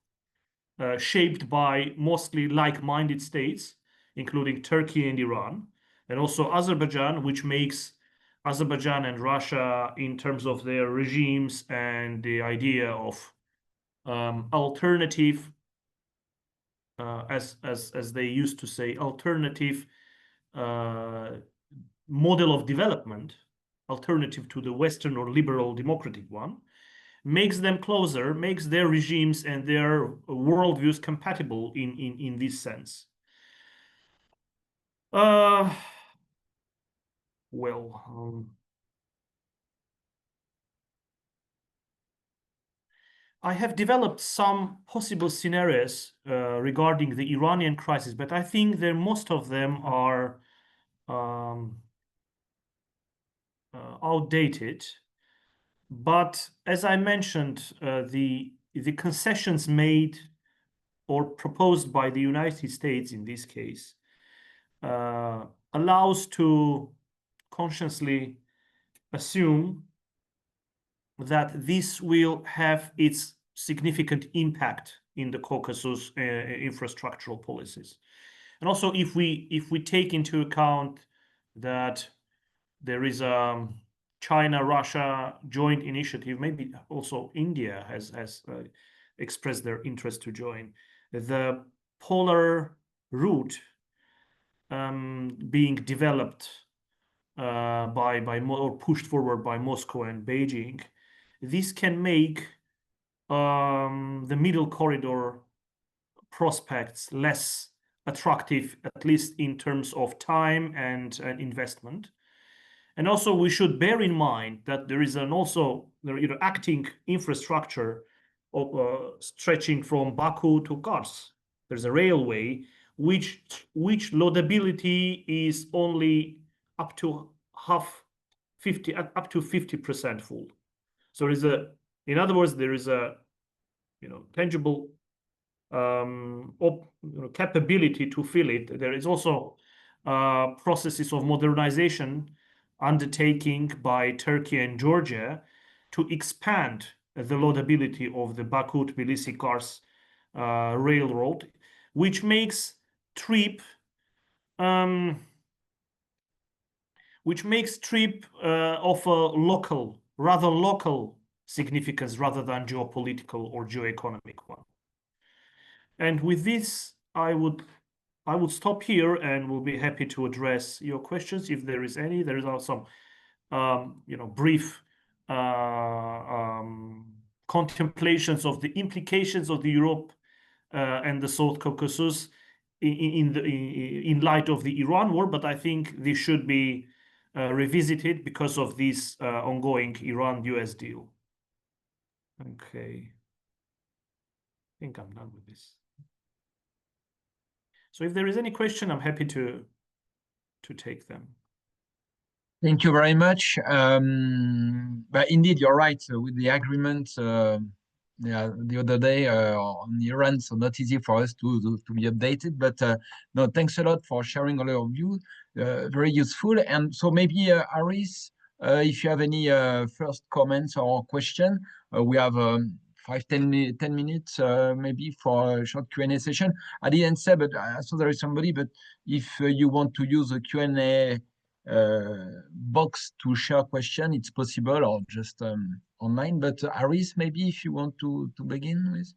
shaped by mostly like-minded states, including Turkey and Iran, and also Azerbaijan, which makes Azerbaijan and Russia, in terms of their regimes and the idea of alternative, as they used to say, alternative model of development, alternative to the Western or liberal democratic one, makes them closer, makes their regimes and their worldviews compatible in this sense. I have developed some possible scenarios regarding the Iranian crisis, but I think that most of them are outdated. But as I mentioned, the concessions made or proposed by the United States in this case allows to consciously assume that this will have its significant impact in the Caucasus infrastructural policies. And also, if we take into account that there is a China-Russia joint initiative, maybe also India has expressed their interest to join, the polar route being developed or pushed forward by Moscow and Beijing, this can make the middle corridor prospects less attractive, at least in terms of time and investment. And also, we should bear in mind that there is acting infrastructure stretching from Baku to Kars. There's a railway which loadability is only up to 50% full. So in other words, there is a tangible capability to fill it. There is also processes of modernization undertaking by Turkey and Georgia to expand the loadability of the Baku-Tbilisi-Kars railroad, which makes trip of a rather local significance rather than geopolitical or geoeconomic one. And with this, I would stop here and will be happy to address your questions if there is any. There is also some, brief contemplations of the implications of the Europe and the South Caucasus in light of the Iran war. But I think this should be revisited because of this ongoing Iran-US deal. Okay, I think I'm done with this. So if there is any question, I'm happy to take them. Thank you very much. But indeed, you're right. With the agreement the other day on Iran, so not easy for us to be updated. But no, thanks a lot for sharing all your views. Very useful. And so maybe Aris, if you have any first comments or question, we have 10 minutes maybe for a short Q&A session. I didn't say, but I saw there is somebody, but if you want to use a Q&A box to share question, it's possible, or just online. But Aris, maybe if you want to begin with.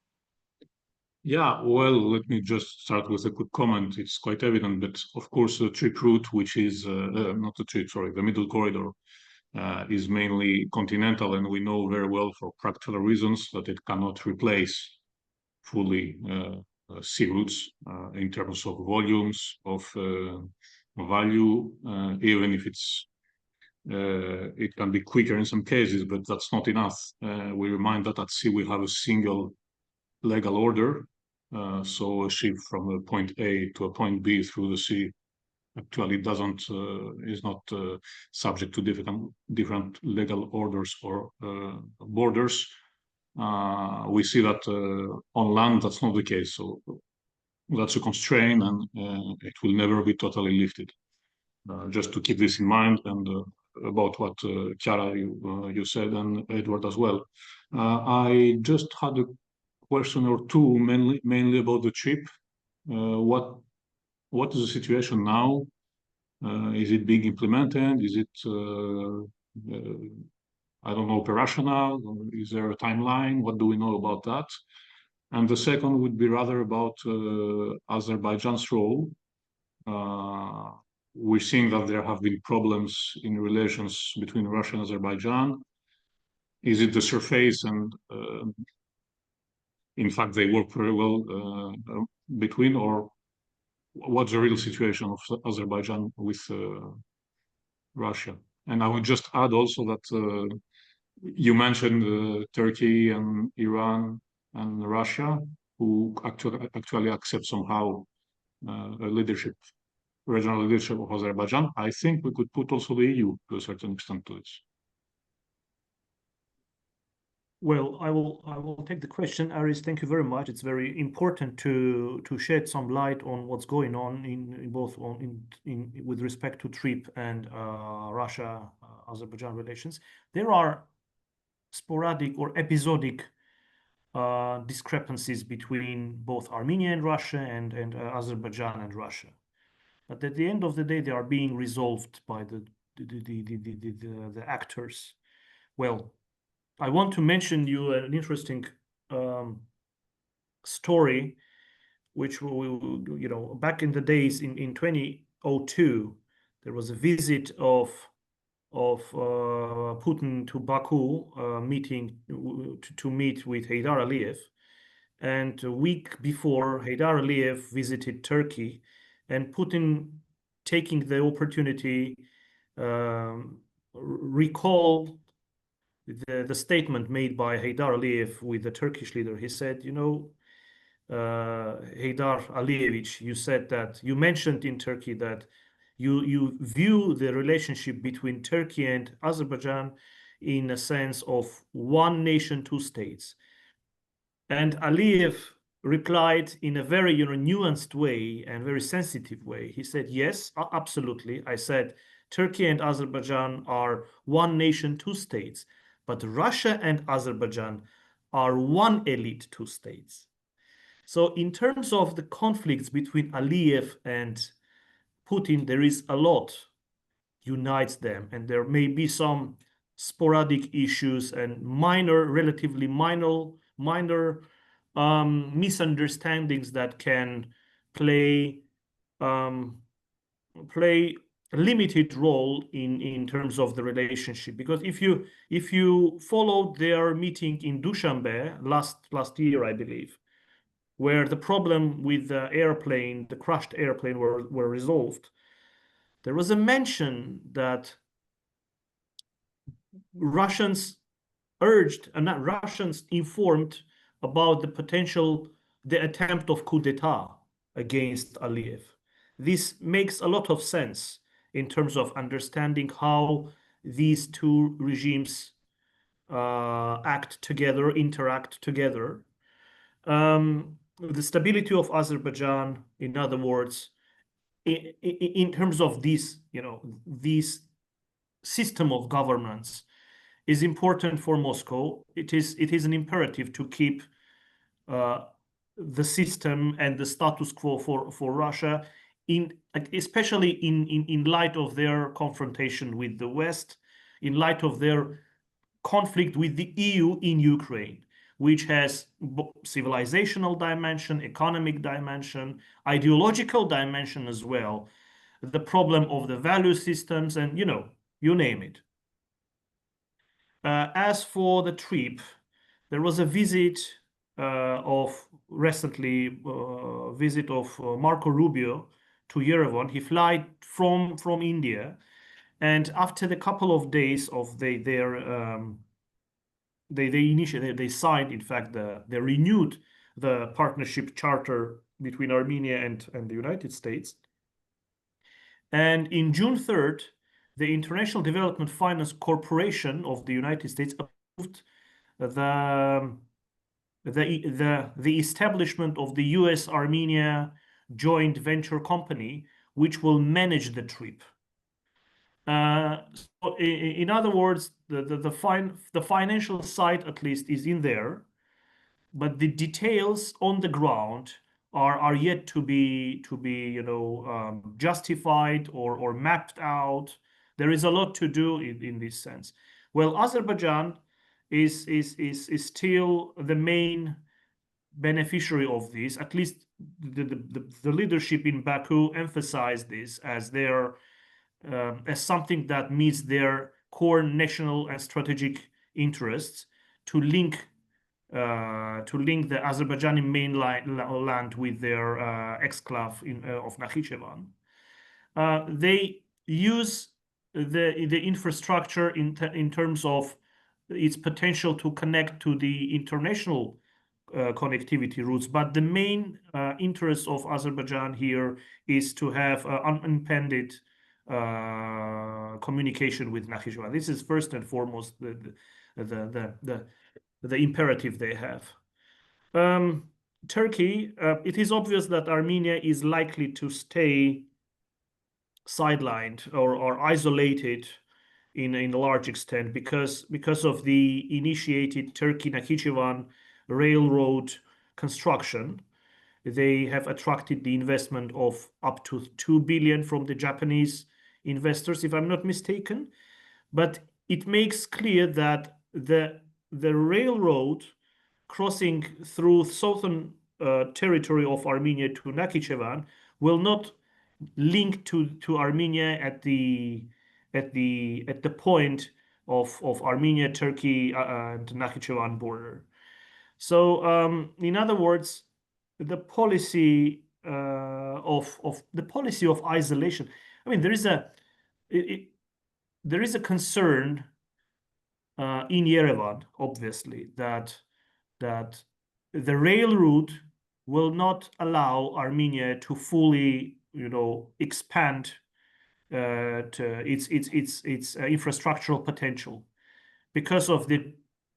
Yeah, well, let me just start with a quick comment. It's quite evident that, of course, the trip route, which is not the trip, sorry, the middle corridor, is mainly continental, and we know very well for practical reasons that it cannot replace fully sea routes in terms of volumes, of value, even if it can be quicker in some cases, but that's not enough. We remind that at sea we have a single legal order, so a ship from a point A to a point B through the sea actually is not subject to different legal orders or borders. We see that on land that's not the case, so that's a constraint, and it will never be totally lifted. Just to keep this in mind, and about what Chiara you said, and Eduard as well. I just had a question or two, mainly about the trip. What is the situation now? Is it being implemented? Is it I don't know, operational? Is there a timeline? What do we know about that? And the second would be rather about Azerbaijan's role. We're seeing that there have been problems in relations between Russia and Azerbaijan. Is it the surface, and in fact they work very well between, or what's the real situation of Azerbaijan with Russia? And I would just add also that you mentioned Turkey and Iran and Russia, who actually accept somehow a regional leadership of Azerbaijan. I think we could put also the EU to a certain extent to this. Well, I will take the question, Aris. Thank you very much. It's very important to shed some light on what's going on in both with respect to TRIP and Russia Azerbaijan relations. There are sporadic or episodic discrepancies between both Armenia and Russia and Azerbaijan and Russia. But at the end of the day, they are being resolved by the actors. Well, I want to mention you an interesting story, which back in the days in 2002, there was a visit of Putin to Baku, meeting to meet with Heydar Aliyev. And a week before, Heydar Aliyev visited Turkey, and Putin, taking the opportunity, recalled the statement made by Heydar Aliyev with the Turkish leader. He said, you know, Heydar Aliyevich, you said that you mentioned in Turkey that you view the relationship between Turkey and Azerbaijan in a sense of one nation, two states. And Aliyev replied in a very nuanced way and very sensitive way. He said, yes, absolutely. I said, Turkey and Azerbaijan are one nation, two states, but Russia and Azerbaijan are one elite, two states. So in terms of the conflicts between Aliyev and Putin, there is a lot unites them, and there may be some sporadic issues and relatively minor misunderstandings that can play a limited role in terms of the relationship. Because if you followed their meeting in Dushanbe last year, I believe, where the problem with the crashed airplane were resolved, there was a mention that Russians informed about the attempt of coup d'etat against Aliyev. This makes a lot of sense in terms of understanding how these two regimes interact together. The stability of Azerbaijan, in other words, in terms of this system of governance, is important for Moscow. It is an imperative to keep the system and the status quo for Russia, especially in light of their confrontation with the West, in light of their conflict with the EU in Ukraine, which has civilizational dimension, economic dimension, ideological dimension as well, the problem of the value systems, and you name it. As for the trip, there was a visit of Marco Rubio to Erevan. He flew from India, and after the couple of days of they signed, in fact, they renewed the partnership charter between Armenia and the United States. And in June 3rd, the International Development Finance Corporation of the United States approved the establishment of the US-Armenia joint venture company, which will manage the trip. So in other words, the financial side at least is in there, but the details on the ground are yet to be justified or mapped out. There is a lot to do in this sense. Well, Azerbaijan is still the main beneficiary of this. At least the leadership in Baku emphasized this as as something that meets their core national and strategic interests to link the Azerbaijani mainland with their exclave of Nakhichevan. They use the infrastructure in terms of its potential to connect to the international connectivity routes, but the main interest of Azerbaijan here is to have unimpeded communication with Nakhichevan. This is first and foremost the imperative they have. Turkey, it is obvious that Armenia is likely to stay sidelined or isolated in a large extent because of the initiated Turkey-Nakhichevan railroad construction. They have attracted the investment of up to 2 billion from the Japanese investors, if I'm not mistaken. But it makes clear that the railroad crossing through southern territory of Armenia to Nakhichevan will not linked to Armenia at the point of Armenia, Turkey, and Nakhichevan border. So in other words, the policy of isolation. I mean, there is a concern in Yerevan, obviously, that the rail route will not allow Armenia to fully, expand to its infrastructural potential because of the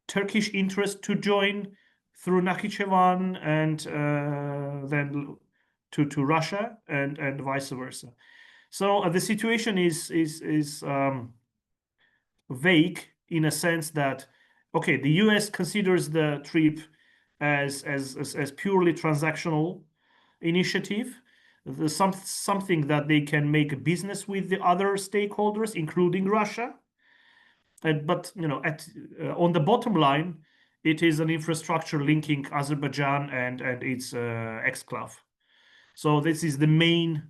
Turkish interest to join through Nakhichevan and then to Russia and vice versa. So the situation is vague in a sense that, okay, the US considers the trip as purely transactional initiative, something that they can make a business with the other stakeholders, including Russia. But on the bottom line, it is an infrastructure linking Azerbaijan and its exclave. So this is the main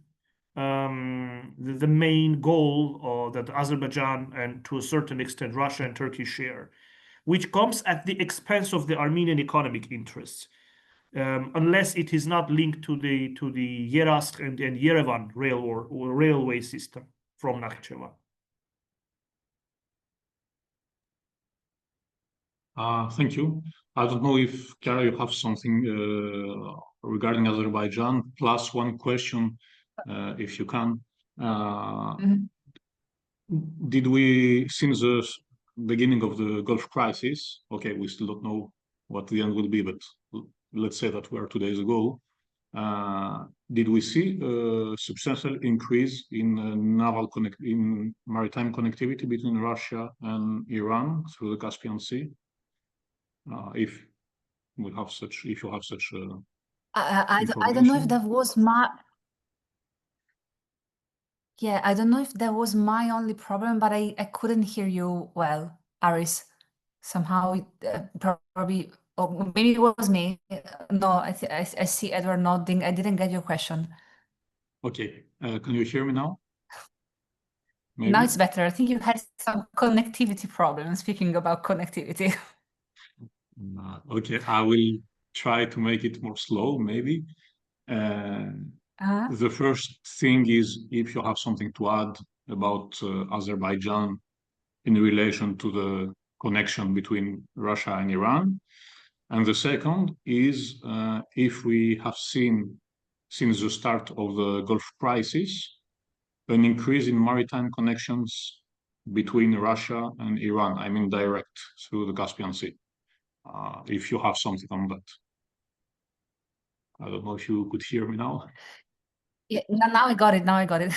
goal that Azerbaijan and to a certain extent Russia and Turkey share, which comes at the expense of the Armenian economic interests, unless it is not linked to the Yerevan and Yerevan railway system from Nakhichevan. Thank you. I don't know if, Chiara, you have something regarding Azerbaijan, plus one question, if you can. Did we, since the beginning of the Gulf crisis, okay, we still don't know what the end will be, but let's say that we are 2 days ago, did we see a substantial increase in in maritime connectivity between Russia and Iran through the Caspian Sea? If you have such I don't know if that was my I don't know if that was my only problem, but I couldn't hear you well, Aris. Somehow probably, or maybe it was me. No, I see Eduard nodding. I didn't get your question. Okay, can you hear me now? Maybe? Now it's better. I think you had some connectivity problems. Speaking about connectivity. Okay, I will try to make it more slow, maybe. The first thing is if you have something to add about Azerbaijan in relation to the connection between Russia and Iran. And the second is if we have seen since the start of the Gulf crisis an increase in maritime connections between Russia and Iran, I mean direct through the Caspian Sea. If you have something on that. I don't know if you could hear me now. Yeah, now I got it. Now I got it.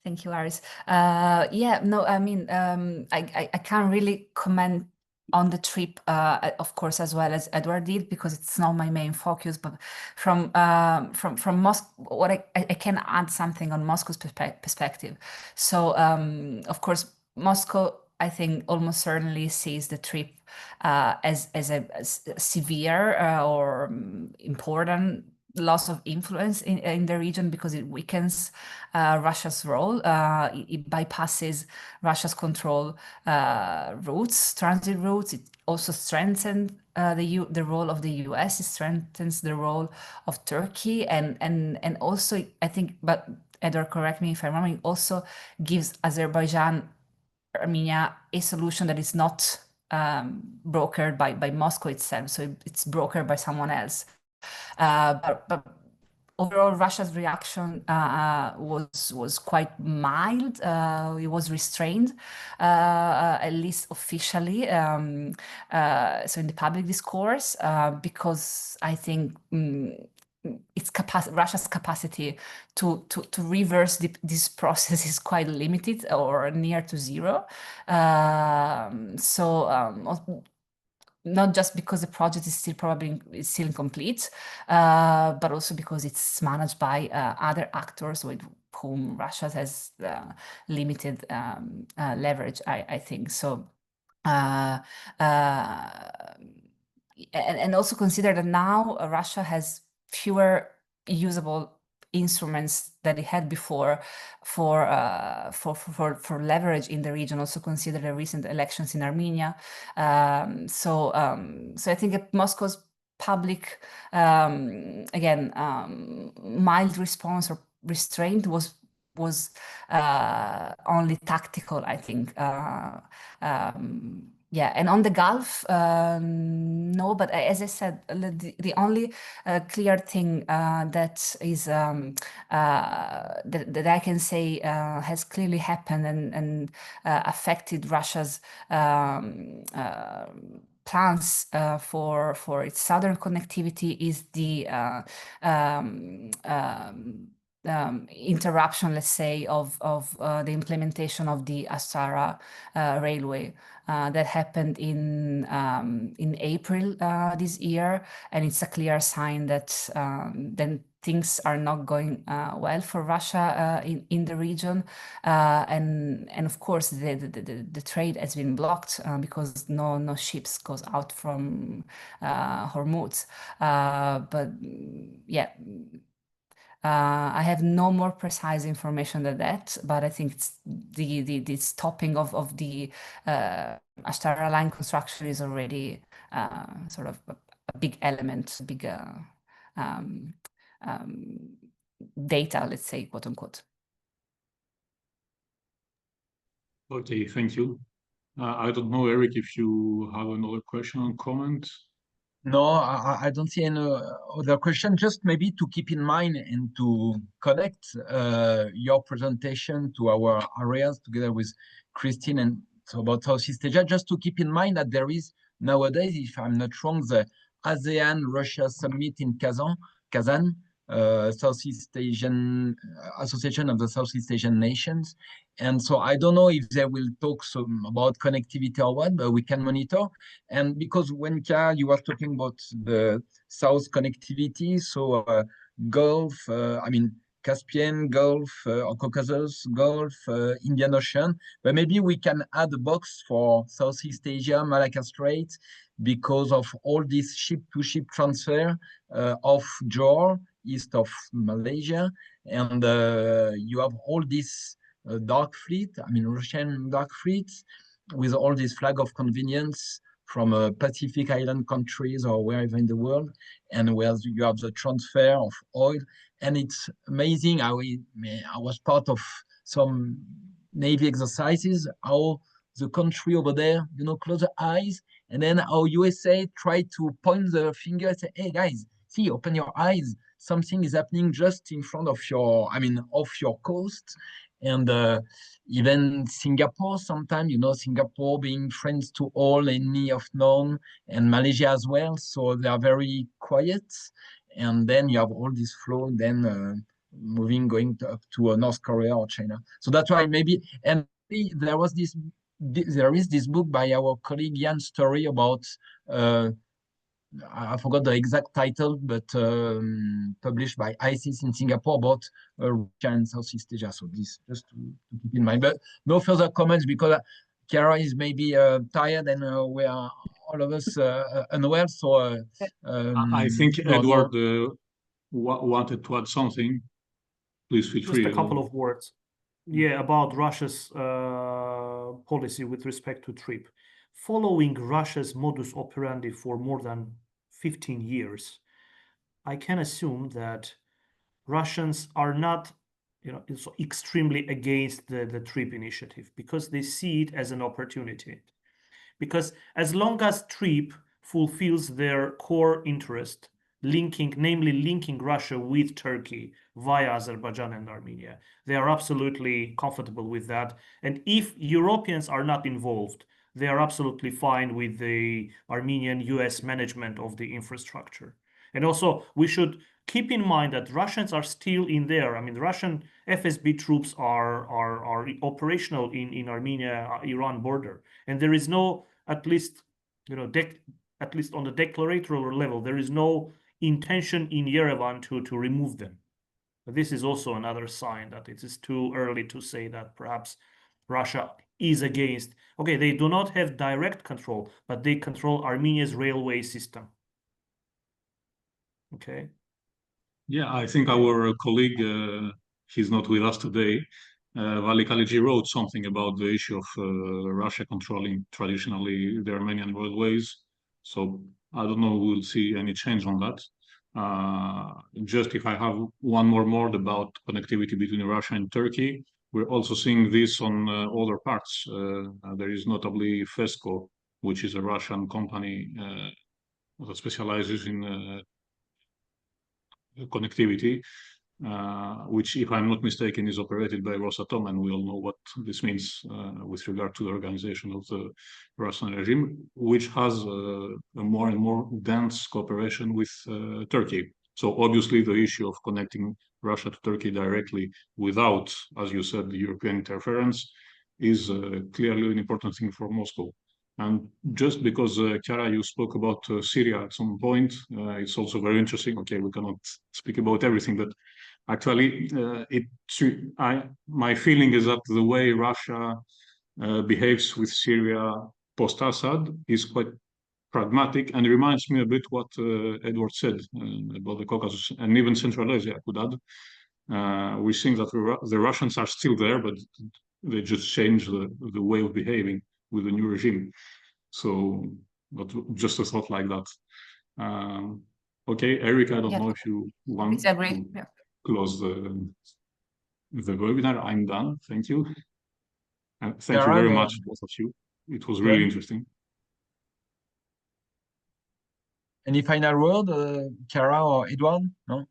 Thank you, Aris. No, I mean, I can't really comment on the trip, of course, as well as Eduard did, because it's not my main focus. But from Moscow, what I can add something on Moscow's perspective. So, of course, Moscow, I think, almost certainly sees the trip as a severe or important loss of influence in the region because it weakens Russia's role. It bypasses Russia's control transit routes. It also strengthens the role of the US. It strengthens the role of Turkey, and also I think, but Eduard, correct me if I'm wrong, it also gives Azerbaijan, Armenia a solution that is not brokered by Moscow itself. So it's brokered by someone else. But overall, Russia's reaction was quite mild. It was restrained, at least officially, so in the public discourse, because I think Russia's capacity to reverse this process is quite limited or near to zero. Not just because the project is still incomplete, but also because it's managed by other actors with whom Russia has limited leverage, I think. So, and also consider that now Russia has fewer usable instruments that it had before for leverage in the region. Also consider the recent elections in Armenia. So I think Moscow's public, again, mild response or restraint was only tactical, I think. Yeah, and on the Gulf, no, but as I said, the only clear thing that is that I can say has clearly happened and affected Russia's plans for its southern connectivity is the interruption, let's say, of the implementation of the Astara railway that happened in April this year, and it's a clear sign that then things are not going well for Russia in the region, and of course the trade has been blocked because no ships goes out from Hormuz. But yeah. I have no more precise information than that, but I think it's the stopping of the Astara line construction is already sort of a big element, big data, let's say, quote unquote. Okay, thank you. I don't know, Eric, if you have another question or comment. No, I don't see any other question. Just maybe to keep in mind and to connect your presentation to our areas together with Christine and so about Southeast Asia, just to keep in mind that there is nowadays, if I'm not wrong, the ASEAN-Russia Summit in Kazan, Southeast Asian Association of the Southeast Asian Nations. And so I don't know if they will talk some about connectivity or what, but we can monitor. And because when Chiara, you were talking about the South connectivity, so Gulf, I mean, Caspian Gulf, or Caucasus Gulf, Indian Ocean, but maybe we can add a box for Southeast Asia, Malacca Strait, because of all this ship-to-ship transfer of Johor, east of Malaysia, and you have all this dark fleet, I mean Russian dark fleet, with all this flag of convenience from Pacific Island countries or wherever in the world, and where you have the transfer of oil. And it's amazing how I was part of some Navy exercises, how the country over there, you know, close their eyes, and then how USA try to point the finger and say, hey guys, see, open your eyes. Something is happening just in front of your, I mean, off your coast. And even Singapore, sometimes, you know, Singapore being friends to all enemy of none, and Malaysia as well. So they are very quiet. And then you have all this flow, then going up to North Korea or China. So that's why maybe, and there is this book by our colleague Jan Story about, I forgot the exact title, but published by ISIS in Singapore about Russia and Southeast Asia. So this just to keep in mind. But no further comments because Chiara is maybe tired and we are all of us unwell. So I think Eduard wanted to add something. Please feel free. Just a couple of words. Yeah, about Russia's policy with respect to TRIP. Following Russia's modus operandi for more than 15 years, I can assume that Russians are not, so extremely against the TRIP initiative because they see it as an opportunity. Because as long as TRIP fulfills their core interest, namely linking Russia with Turkey via Azerbaijan and Armenia, they are absolutely comfortable with that. And if Europeans are not involved, they are absolutely fine with the Armenian US management of the infrastructure. And also, we should keep in mind that Russians are still in there. I mean, Russian FSB troops are operational in Armenia-Iran border. And there is no, at least at least on the declaratory level, there is no intention in Erevan to remove them. But this is also another sign that it is too early to say that perhaps Russia is against. Okay, they do not have direct control, but they control Armenia's railway system. Okay. Yeah, I think our colleague, he's not with us today, Vali Kaliji wrote something about the issue of Russia controlling traditionally the Armenian roadways. So I don't know, we'll see any change on that. Just if I have one more about connectivity between Russia and Turkey, we're also seeing this on other parts. There is notably Foscari, which is a Russian company that specializes in connectivity, which, if I'm not mistaken, is operated by Rosatom, and we all know what this means with regard to the organization of the Russian regime, which has a more and more dense cooperation with Turkey. So obviously the issue of connecting Russia to Turkey directly without, as you said, the European interference is clearly an important thing for Moscow. And just because, Chiara, you spoke about Syria at some point, it's also very interesting. Okay, we cannot speak about everything, but actually, my feeling is that the way Russia behaves with Syria post-Assad is quite pragmatic and reminds me a bit what Eduard said about the Caucasus and even Central Asia, I could add. We think that the Russians are still there, but they just change the way of behaving with the new regime. So, but just a thought like that. Okay, Eric, I don't know if you want to close the webinar. I'm done. Thank you. And thank you very much, both of you. It was really interesting. Any final word, Chiara or Eduard? No?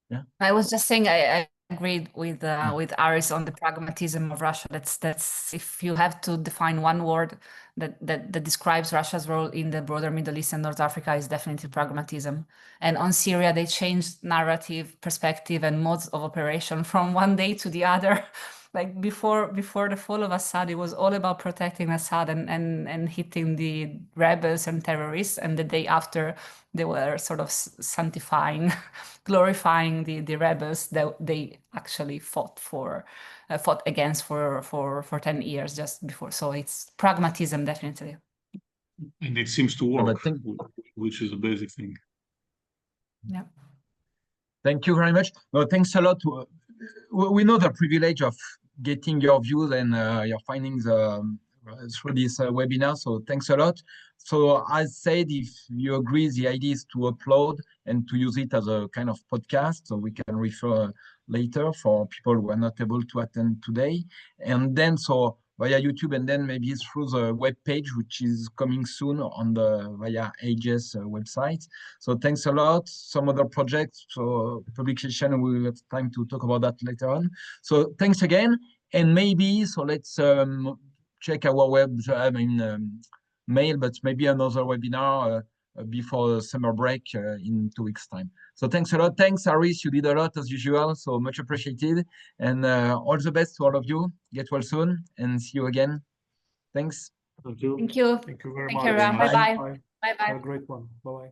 Yeah. I was just saying I agreed with Aris on the pragmatism of Russia. That's if you have to define one word that describes Russia's role in the broader Middle East and North Africa, is definitely pragmatism. And on Syria, they changed narrative, perspective, and modes of operation from one day to the other. Like before the fall of Assad, it was all about protecting Assad and hitting the rebels and terrorists. And the day after, they were sort of sanctifying, glorifying the rebels that they actually fought against for 10 years just before. So it's pragmatism, definitely. And it seems to work, which is a basic thing. Yeah. Thank you very much. Well, thanks a lot. We know the privilege of getting your views and your findings through this webinar. So thanks a lot. So as said, if you agree, the idea is to upload and to use it as a kind of podcast, so we can refer later for people who are not able to attend today. And then so via YouTube, and then maybe through the web page, which is coming soon on the via AEGES website. So thanks a lot. Some other projects, so publication, we will have time to talk about that later on. So thanks again. And maybe, so let's check our mail, but maybe another webinar before the summer break in 2 weeks' time. So thanks a lot. Thanks, Aris. You did a lot as usual, so much appreciated. And all the best to all of you. Get well soon and see you again. Thanks. Thank you. Thank you. Thank you very Thank much. you, Bye-bye. Bye. Bye-bye. Have a great one. Bye-bye.